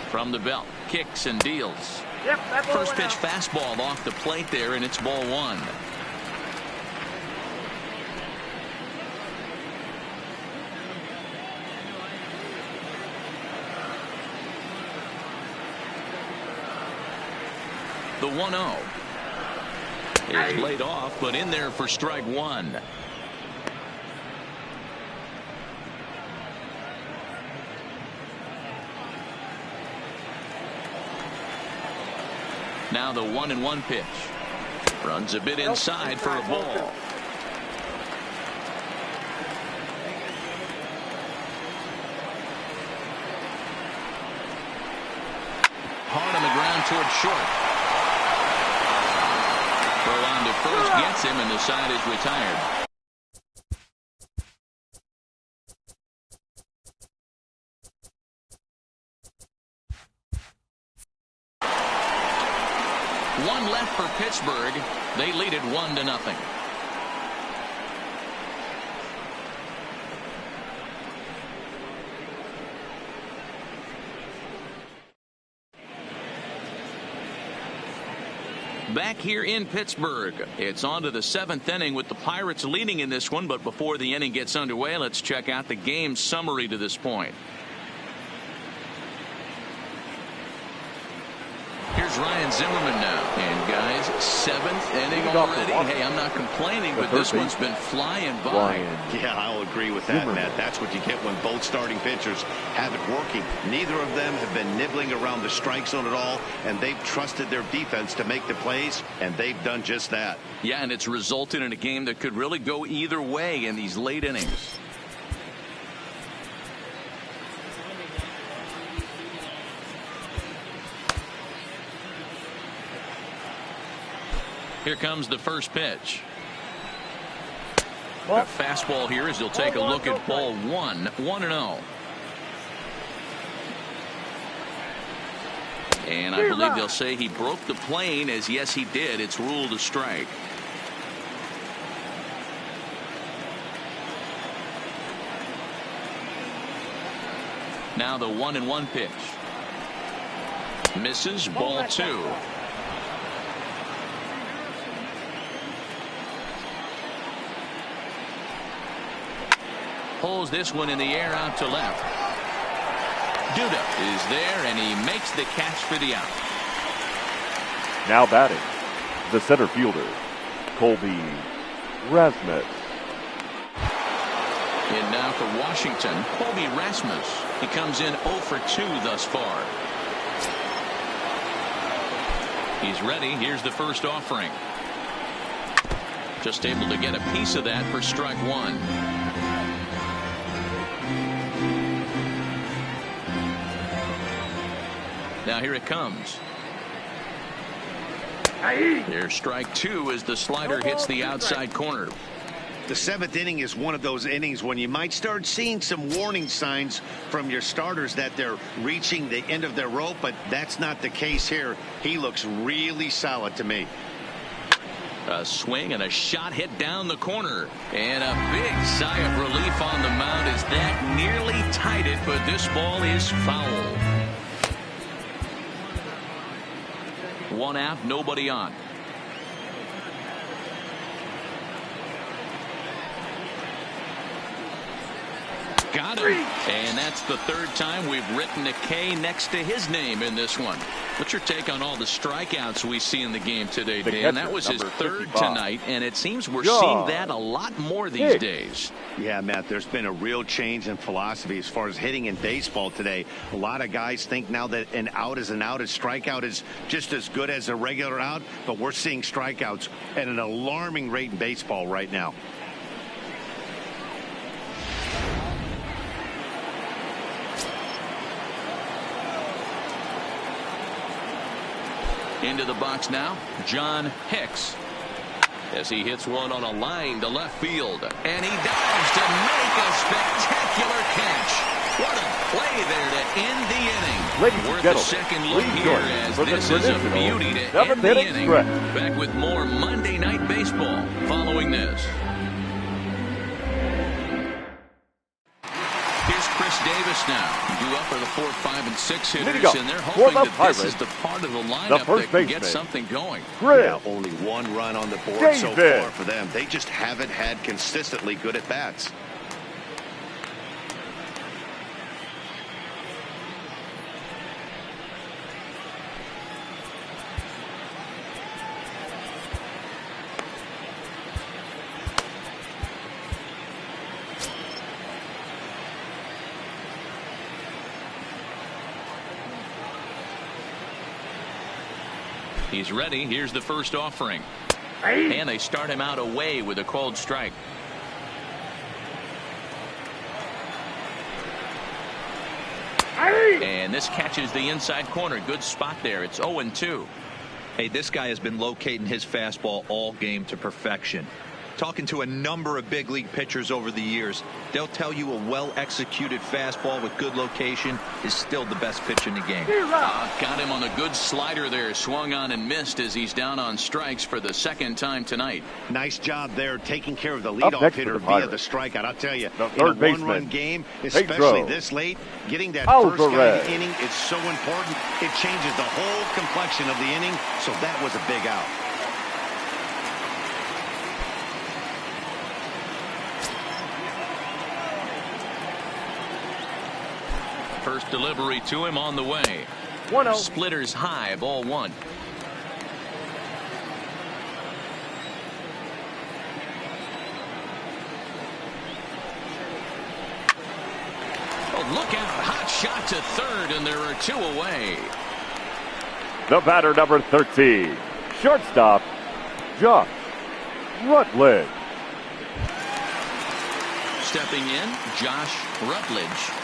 From the belt, kicks and deals. First pitch fastball off the plate there, and it's ball one. The 1-0 is laid off, but in there for strike one. Now the 1-1 pitch. Runs a bit inside for a ball. Hard on the ground towards short. Throw on to first gets him, and the side is retired. One left for Pittsburgh. They lead it 1-0. Back here in Pittsburgh, it's on to the 7th inning with the Pirates leading in this one. But before the inning gets underway, let's check out the game summary to this point. Here's Ryan Zimmerman now. And guys, 7th inning already. Hey, I'm not complaining, but this one's been flying by. Yeah, I'll agree with that, Matt. That's what you get when both starting pitchers have it working. Neither of them have been nibbling around the strike zone at all, and they've trusted their defense to make the plays, and they've done just that. Yeah, and it's resulted in a game that could really go either way in these late innings. Here comes the first pitch. A fastball here as he'll take a look at ball one. 1-0. And I believe they'll say he broke the plane, as yes he did. It's ruled a strike. Now the 1-1 pitch. Misses, ball 2. Pulls this one in the air out to left. Duda is there, and he makes the catch for the out. Now batting, the center fielder, Colby Rasmus. And now for Washington, Colby Rasmus. He comes in 0 for 2 thus far. He's ready. Here's the first offering. Just able to get a piece of that for strike one. Now here it comes. Here's strike 2 as the slider hits the outside corner. The seventh inning is one of those innings when you might start seeing some warning signs from your starters that they're reaching the end of their rope, but that's not the case here. He looks really solid to me. A swing and a shot hit down the corner, and a big sigh of relief on the mound as that nearly tied it, but this ball is foul. One out, nobody on. Got him. And that's the third time we've written a K next to his name in this one. What's your take on all the strikeouts we see in the game today, Dan? That was his third tonight, and it seems we're seeing that a lot more these days. Yeah, Matt, there's been a real change in philosophy as far as hitting in baseball today. A lot of guys think now that an out is an out, a strikeout is just as good as a regular out, but we're seeing strikeouts at an alarming rate in baseball right now. Into the box now, John Hicks, as he hits one on a line to left field, and he dives to make a spectacular catch. What a play there to end the inning. Ladies We're and at the gentlemen, second look please here join as for the this is a traditional beauty to seventh end the inning inning. stretch. Back with more Monday Night Baseball following this. Chris Davis now due up for the 4, 5, and 6 hitters, and they're hoping that this is the part of the lineup that can get something going. Yeah, only one run on the board so far for them. They just haven't had consistently good at bats. He's ready. Here's the first offering. And they start him out away with a called strike. And this catches the inside corner. Good spot there. It's 0-2. Hey, this guy has been locating his fastball all game to perfection. Talking to a number of big league pitchers over the years, they'll tell you a well-executed fastball with good location is still the best pitch in the game. Got him on a good slider there. Swung on and missed as he's down on strikes for the second time tonight. Nice job there taking care of the leadoff hitter via the strikeout. I'll tell you, in a one-run game, especially this late, getting that first guy in the inning is so important. It changes the whole complexion of the inning, so that was a big out. First delivery to him on the way. 1-0. Splitters high, ball one. Oh, look out. Hot shot to third, and there are 2 away. The batter, number 13, shortstop, Josh Rutledge. Stepping in, Josh Rutledge.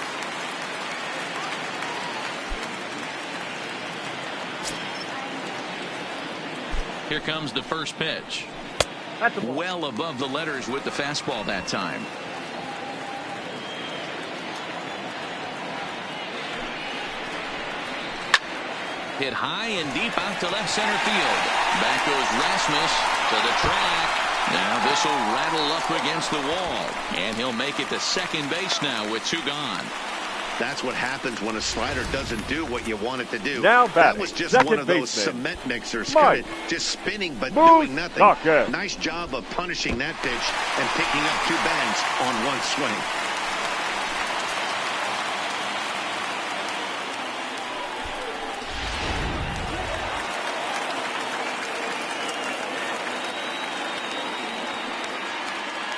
Here comes the first pitch. Well above the letters with the fastball that time. Hit high and deep out to left center field. Back goes Rasmus to the track. Now this will rattle up against the wall. And he'll make it to second base now with 2 gone. That's what happens when a slider doesn't do what you want it to do. Now that was just one of those cement mixers, just spinning but doing nothing. Nice job of punishing that pitch and picking up 2 bangs on 1 swing.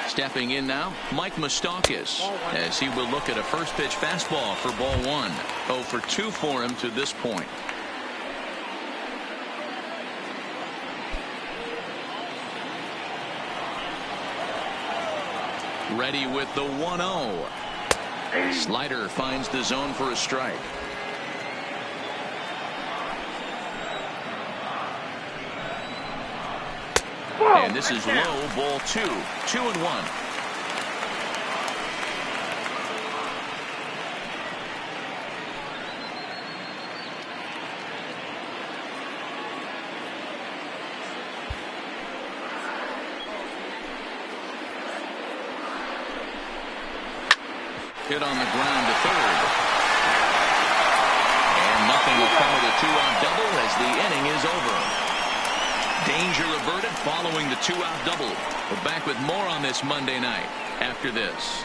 Stepping in now, Mike Moustakas, as he will look at a first pitch fastball for ball 1. 0 for 2 for him to this point. Ready with the 1-0. Slider finds the zone for a strike. And this is low, ball 2. 2-1. Hit on the ground to third. And nothing will follow the 2-out double as the inning is over. Danger averted following the 2-out double. We're back with more on this Monday night after this.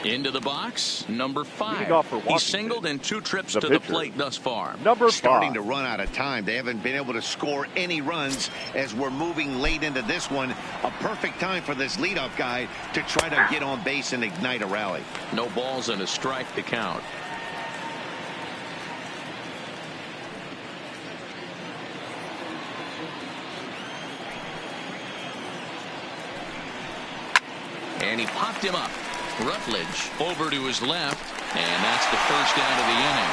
Into the box, number 5. He singled in 2 trips to the plate thus far. Number 5. Starting to run out of time. They haven't been able to score any runs as we're moving late into this one. A perfect time for this leadoff guy to try to get on base and ignite a rally. No balls and a strike to count. And he popped him up. Rutledge over to his left, and that's the first out of the inning.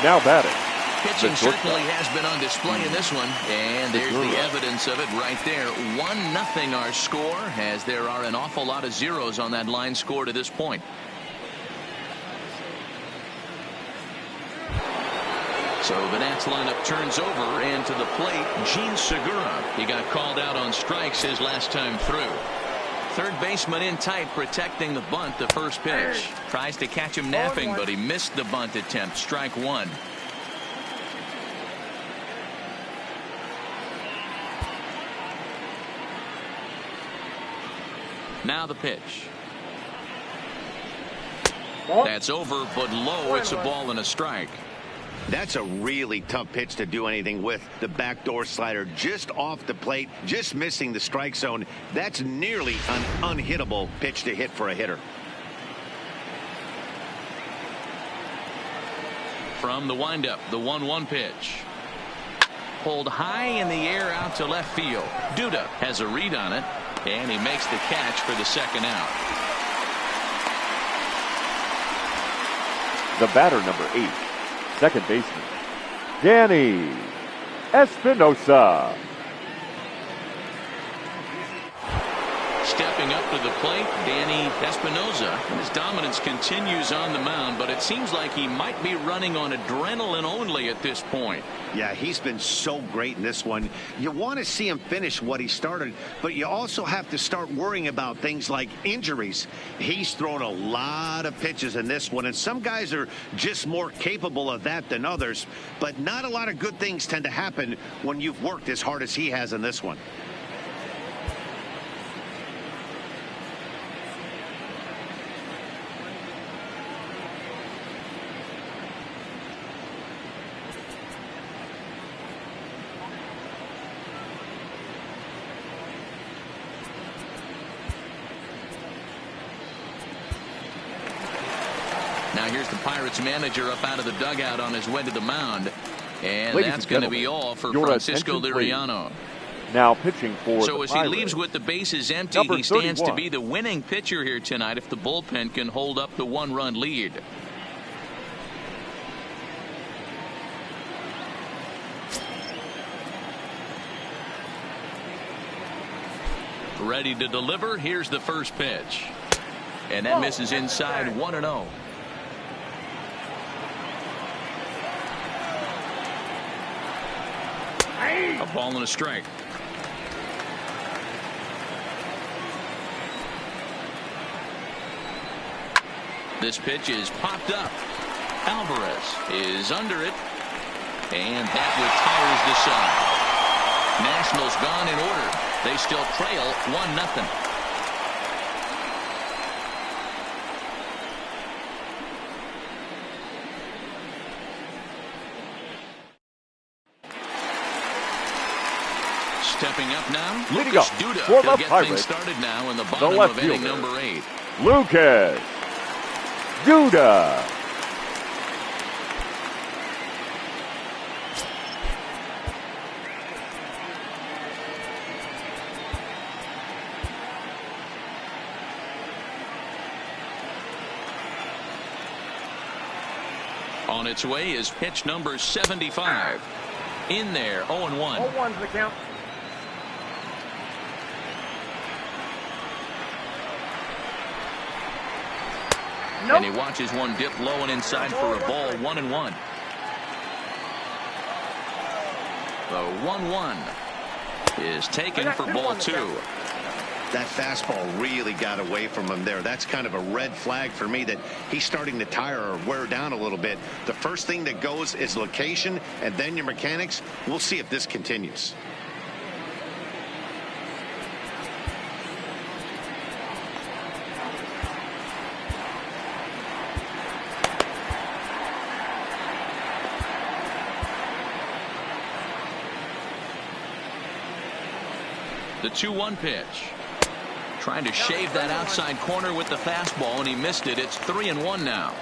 Now batting. Pitching certainly has been on display in this one, and there's the evidence of it right there. 1-0 our score, as there are an awful lot of zeros on that line score to this point. So the Nats lineup turns over, and to the plate, Gene Segura. He got called out on strikes his last time through. Third baseman in tight, protecting the bunt. The first pitch tries to catch him napping, but he missed the bunt attempt. Strike 1. Now the pitch. That's over, but low. It's a ball and a strike. That's a really tough pitch to do anything with. The backdoor slider just off the plate, just missing the strike zone. That's nearly an unhittable pitch to hit for a hitter. From the windup, the 1-1 pitch. Pulled high in the air out to left field. Duda has a read on it, and he makes the catch for the second out. The batter, number 8. Second baseman, Danny Espinosa. Stepping up to the plate, Danny Espinosa. His dominance continues on the mound, but it seems like he might be running on adrenaline only at this point. Yeah, he's been so great in this one. You want to see him finish what he started, but you also have to start worrying about things like injuries. He's thrown a lot of pitches in this one, and some guys are just more capable of that than others, but not a lot of good things tend to happen when you've worked as hard as he has in this one. Now here's the Pirates manager up out of the dugout on his way to the mound. And Ladies that's and going to be all for your Francisco attention, Liriano. Now pitching for So the as Pirates, he leaves with the bases empty, number he stands 31. to be the winning pitcher here tonight if the bullpen can hold up the 1-run lead. Ready to deliver. Here's the first pitch. And that misses inside. 1-0. A ball and a strike. This pitch is popped up. Alvarez is under it. And that retires the side. Nationals gone in order. They still trail 1-0. Stepping up now, leading up Duda. for He'll the get Pirates, things started now in the the bottom left of inning fielder, number 8. Lucas Duda. On its way is pitch number 75. In there, 0-1. 0-1's the count. Nope. And he watches one dip low and inside for a ball. 1-1. The 1-1 is taken for ball 2. That fastball really got away from him there. That's kind of a red flag for me that he's starting to tire or wear down a little bit. The first thing that goes is location and then your mechanics. We'll see if this continues. The 2-1 pitch. Trying to shave that outside corner with the fastball, and he missed it. It's 3-1 now.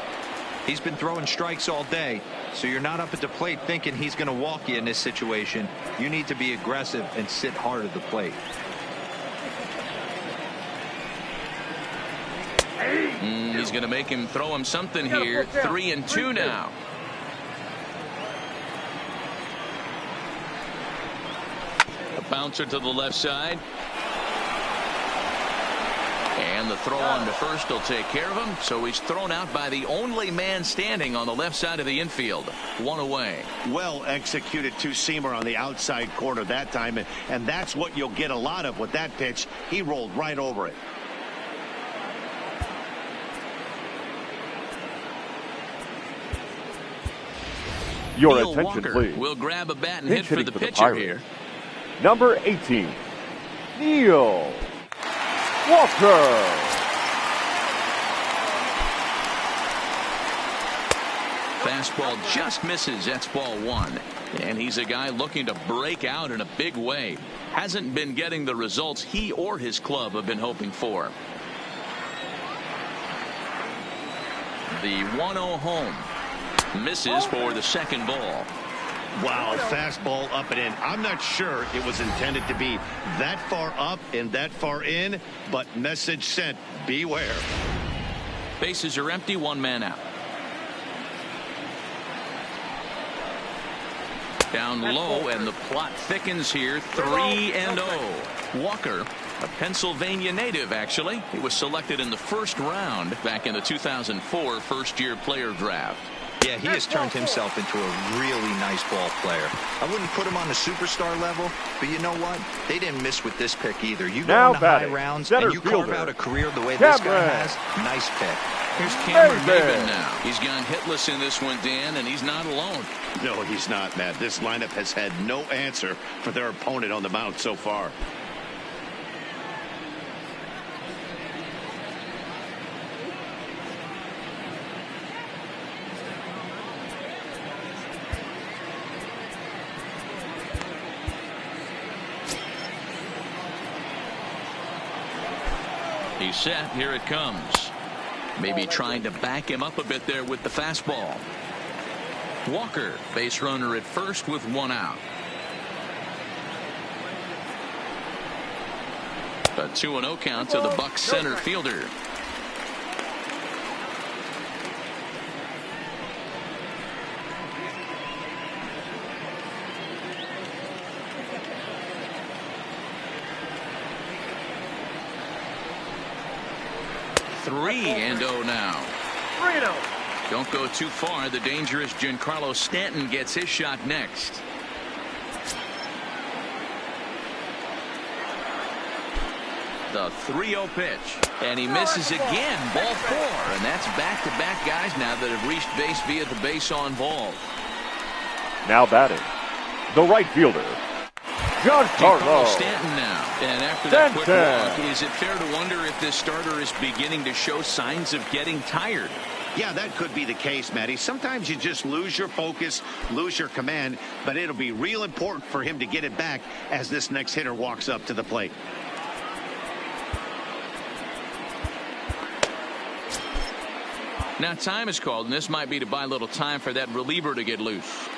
He's been throwing strikes all day, so you're not up at the plate thinking he's going to walk you in this situation. You need to be aggressive and sit hard at the plate. He's going to make him throw him something here. 3-2 now. A bouncer to the left side. And the throw on to first will take care of him. So he's thrown out by the only man standing on the left side of the infield. 1 away. Well executed two-seamer on the outside corner that time. And that's what you'll get a lot of with that pitch. He rolled right over it. Your Neil attention, Walker please. will grab a bat and Pinch hit for hitting the for the pitcher Pirates. here. Number 18, Neil Walker. Fastball just misses. That's ball 1. And he's a guy looking to break out in a big way. Hasn't been getting the results he or his club have been hoping for. The 1-0 home. Misses for the second ball. Wow, fastball up and in. I'm not sure it was intended to be that far up and that far in, but message sent. Beware. Bases are empty. 1 man out. Down low, and the plot thickens here. 3-0. Walker, a Pennsylvania native, actually. He was selected in the first round back in the 2004 first-year player draft. Yeah, he has turned himself into a really nice ball player. I wouldn't put him on the superstar level, but you know what? They didn't miss with this pick either. You go into high rounds and you carve out a career the way this guy has. Nice pick. Here's Cameron Maben now. He's gone hitless in this one, Dan, and he's not alone. No, he's not, Matt. This lineup has had no answer for their opponent on the mound so far. He's set. Here it comes. Maybe trying to back him up a bit there with the fastball. Walker, base runner at first with 1 out. A 2-0 count to the Bucs center fielder. And 0 now. 3-0. Don't go too far. The dangerous Giancarlo Stanton gets his shot next. The 3-0 pitch. And he misses again. Ball 4. And that's back-to-back guys now that have reached base via the base on ball. Now batting, the right fielder, Giancarlo Stanton now. And after that quick walk, is it fair to wonder if this starter is beginning to show signs of getting tired? Yeah, that could be the case, Matty. Sometimes you just lose your focus, lose your command, but it'll be real important for him to get it back as this next hitter walks up to the plate. Now time is called, and this might be to buy a little time for that reliever to get loose.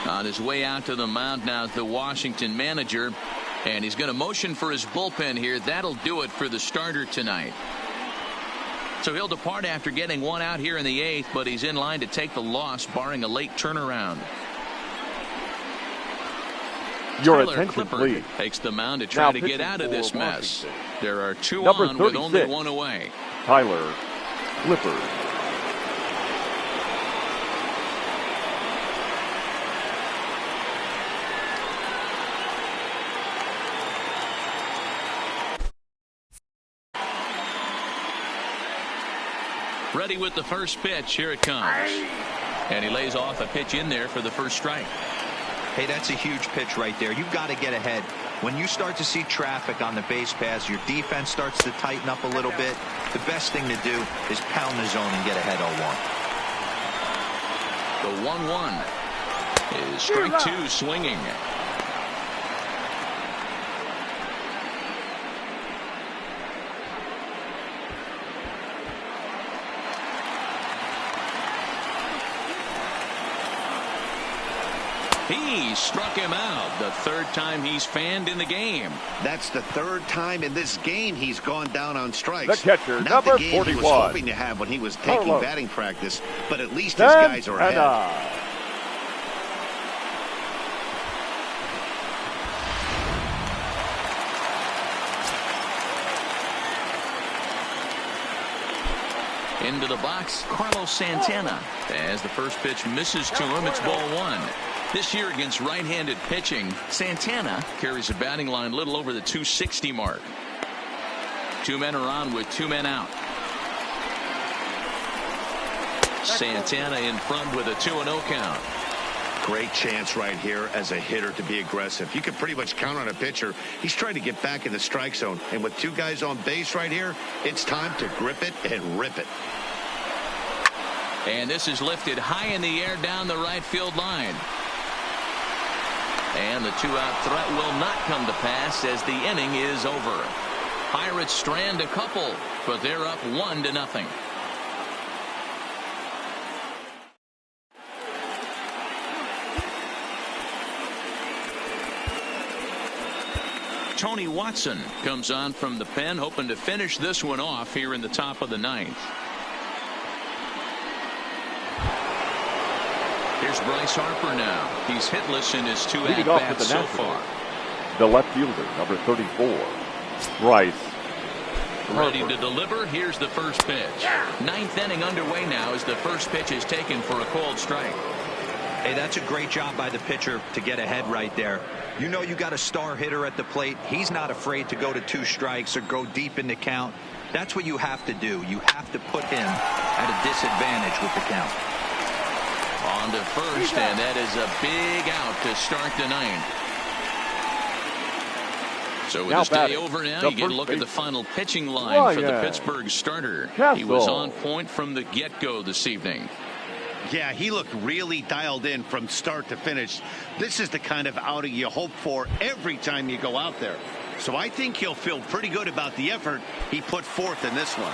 On his way out to the mound now is the Washington manager, and he's going to motion for his bullpen here. That'll do it for the starter tonight. So he'll depart after getting one out here in the 8th, but he's in line to take the loss, barring a late turnaround. Your Tyler attention, Clippard please. takes the mound to try Now to get out of this pitching for mess. Washington. There are two Number on with only 36. one away. Tyler Clippard. Ready with the first pitch. Here it comes. And he lays off a pitch in there for the first strike. Hey, that's a huge pitch right there. You've got to get ahead. When you start to see traffic on the base paths, your defense starts to tighten up a little bit. The best thing to do is pound the zone and get ahead 0-1. The 1-1 is strike 2 swinging. He struck him out. The third time he's fanned in the game. That's the third time in this game he's gone down on strikes. The catcher, Not number the game 41. he was hoping to have when he was taking Carlos batting practice, but at least his guys are ahead. Santana. Into the box, Carlos Santana. As the first pitch misses to him, it's ball 1. This year against right-handed pitching, Santana carries a batting line a little over the 260 mark. 2 men are on with 2 men out. Santana in front with a 2-0 count. Great chance right here as a hitter to be aggressive. You can pretty much count on a pitcher. He's trying to get back in the strike zone. And with 2 guys on base right here, it's time to grip it and rip it. And this is lifted high in the air down the right field line. And the 2-out threat will not come to pass as the inning is over. Pirates strand a couple, but they're up 1-0. Tony Watson comes on from the pen, hoping to finish this one off here in the top of the 9th. Here's Bryce Harper now. He's hitless in his 2 at-bats so far. The left fielder, number 34, Bryce Ready Harper. to deliver. Here's the first pitch. 9th inning underway now as the first pitch is taken for a called strike. Hey, that's a great job by the pitcher to get ahead right there. You know you got a star hitter at the plate. He's not afraid to go to 2 strikes or go deep in the count. That's what you have to do. You have to put him at a disadvantage with the count. On to first, and that is a big out to start the 9th. So with this day over now, you get a look at the final pitching line for the Pittsburgh starter. He was on point from the get-go this evening. Yeah, he looked really dialed in from start to finish. This is the kind of outing you hope for every time you go out there. So I think he'll feel pretty good about the effort he put forth in this one.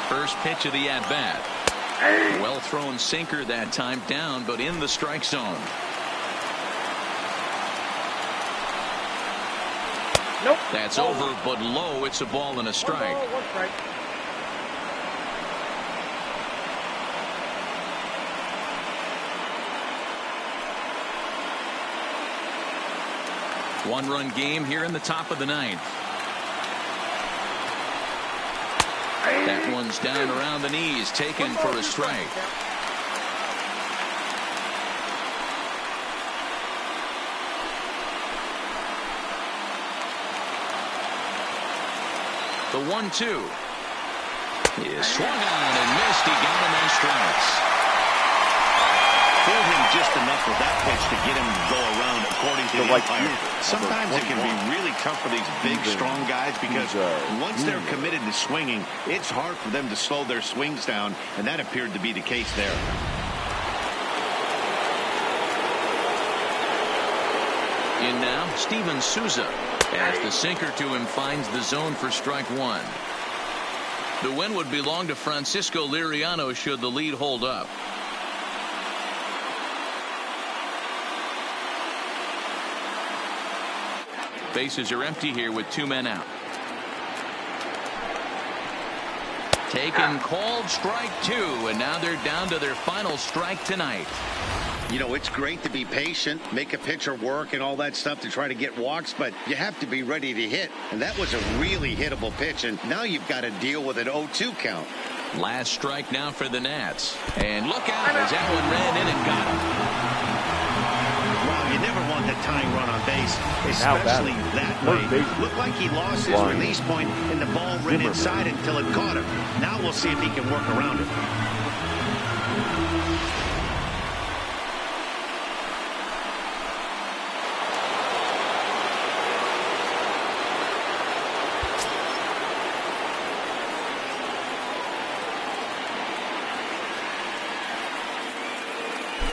First pitch of the at-bat. Well thrown sinker that time, down but in the strike zone. Nope. That's over but low. It's a ball and a strike. 1 strike. One-run game here in the top of the 9th. That one's down around the knees, taken for a strike. The 1-2 is swung on and missed. He got him on strikes. Fooled him just enough with that pitch to get him to go around, according to the umpire. Sometimes it can be really tough for these big, strong guys because once they're committed to swinging, it's hard for them to slow their swings down, and that appeared to be the case there. In now, Steven Souza, as the sinker to him finds the zone for strike 1. The win would belong to Francisco Liriano should the lead hold up. Bases are empty here with 2 men out. Taken, called, strike 2, and now they're down to their final strike tonight. You know, it's great to be patient, make a pitcher work and all that stuff to try to get walks, but you have to be ready to hit. And that was a really hittable pitch, and now you've got to deal with an 0-2 count. Last strike now for the Nats. And look out as that one ran in and got him. Well, you never want the tying run on base, especially that way. Looked like he lost his release point, and the ball ran inside until it caught him. Now we'll see if he can work around it.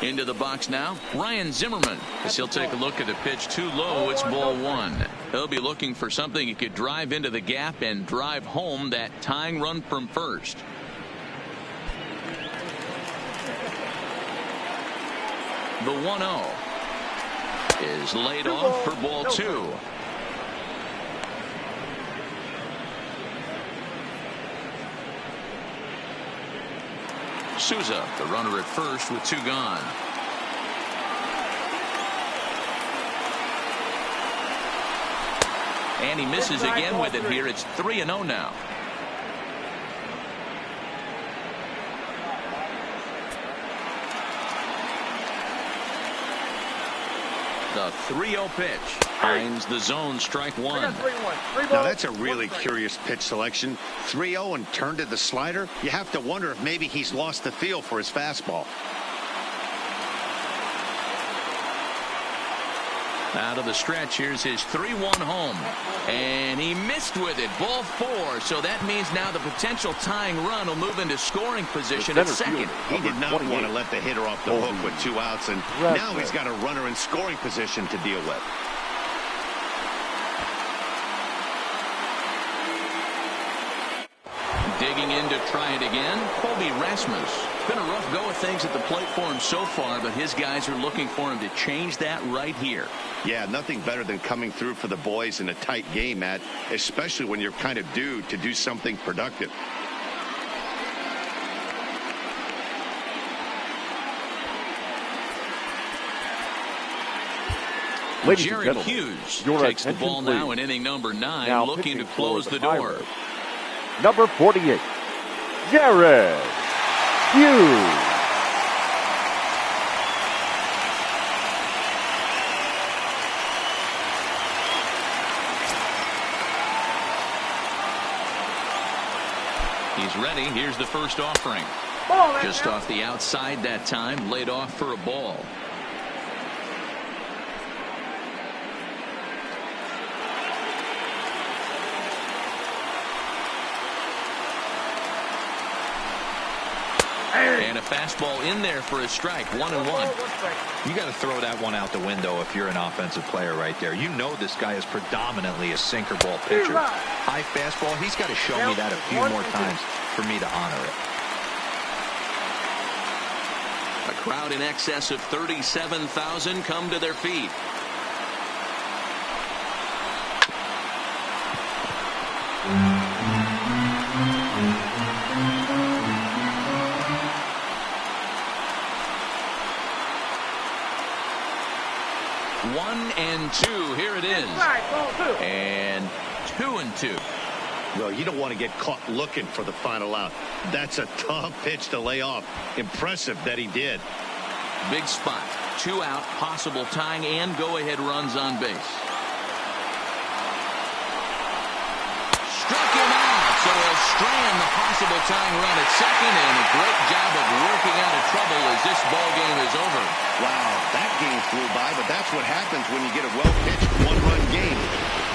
Into the box now, Ryan Zimmerman, as he'll take a look at the pitch too low. It's ball 1. He'll be looking for something he could drive into the gap and drive home that tying run from first. The 1-0 is laid off for ball 2. Souza, the runner at first with 2 gone. And he misses again with it here. It's 3-0 now. The 3-0 pitch finds the zone, strike 1. Now that's a really curious pitch selection. 3-0 and turned to the slider. You have to wonder if maybe he's lost the feel for his fastball. Out of the stretch, here's his 3-1 home. And he missed with it, ball 4. So that means now the potential tying run will move into scoring position at second. He did not want to let the hitter off the hook with 2 outs, and now he's got a runner in scoring position to deal with. Digging in to try it again, Colby Rasmus. Been a rough go of things at the plate for him so far, but his guys are looking for him to change that right here. Yeah, nothing better than coming through for the boys in a tight game, Matt, especially when you're kind of due to do something productive. Ladies Jared and gentlemen, Hughes your takes the attention, ball now please. in inning number 9, Now looking to pitching close for the door. Pirates, number 48, Jared Hughes. He's ready. Here's the first offering. Just off the outside that time, laid off for a ball. And a fastball in there for a strike. 1-1. You got to throw that one out the window if you're an offensive player right there. You know this guy is predominantly a sinker ball pitcher. High fastball, he's got to show me that a few more times for me to honor it. A crowd in excess of 37,000 come to their feet. One and two. Here it is. And 2-2. Well, you don't want to get caught looking for the final out. That's a tough pitch to lay off. Impressive that he did. Big spot. 2 out, possible tying and go-ahead runs on base. Struck him out, so he'll strand the possible tying run at second, and a great job of working out of trouble as this ball game is over. Wow, that game flew by, but that's what happens when you get a well-pitched one-run game.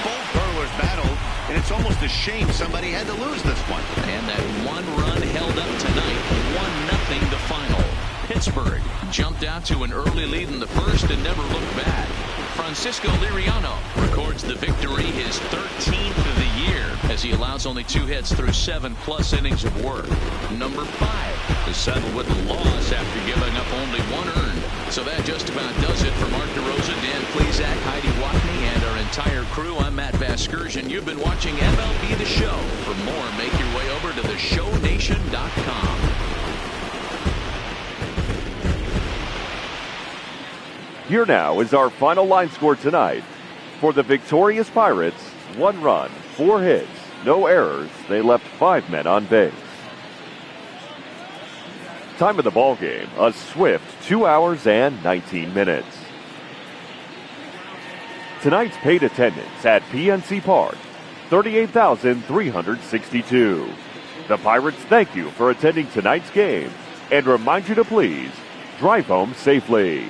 Both hurlers battled, and it's almost a shame somebody had to lose this one. And that 1 run held up tonight, 1-0 the final. Pittsburgh jumped out to an early lead in the first and never looked back. Francisco Liriano records the victory, his 13th of the year, as he allows only 2 hits through 7+ innings of work. Number 5 to settle with a loss after giving up only 1 earned. So that just about does it for Mark DeRosa, Dan Plezak, Heidi Watney, and our entire crew. I'm Matt Vasgersian. You've been watching MLB The Show. For more, make your way over to theshownation.com. Here now is our final line score tonight. For the victorious Pirates, 1 run, 4 hits, no errors. They left 5 men on base. Time of the ball game, a swift 2 hours and 19 minutes. Tonight's paid attendance at PNC Park, 38,362. The Pirates thank you for attending tonight's game and remind you to please drive home safely.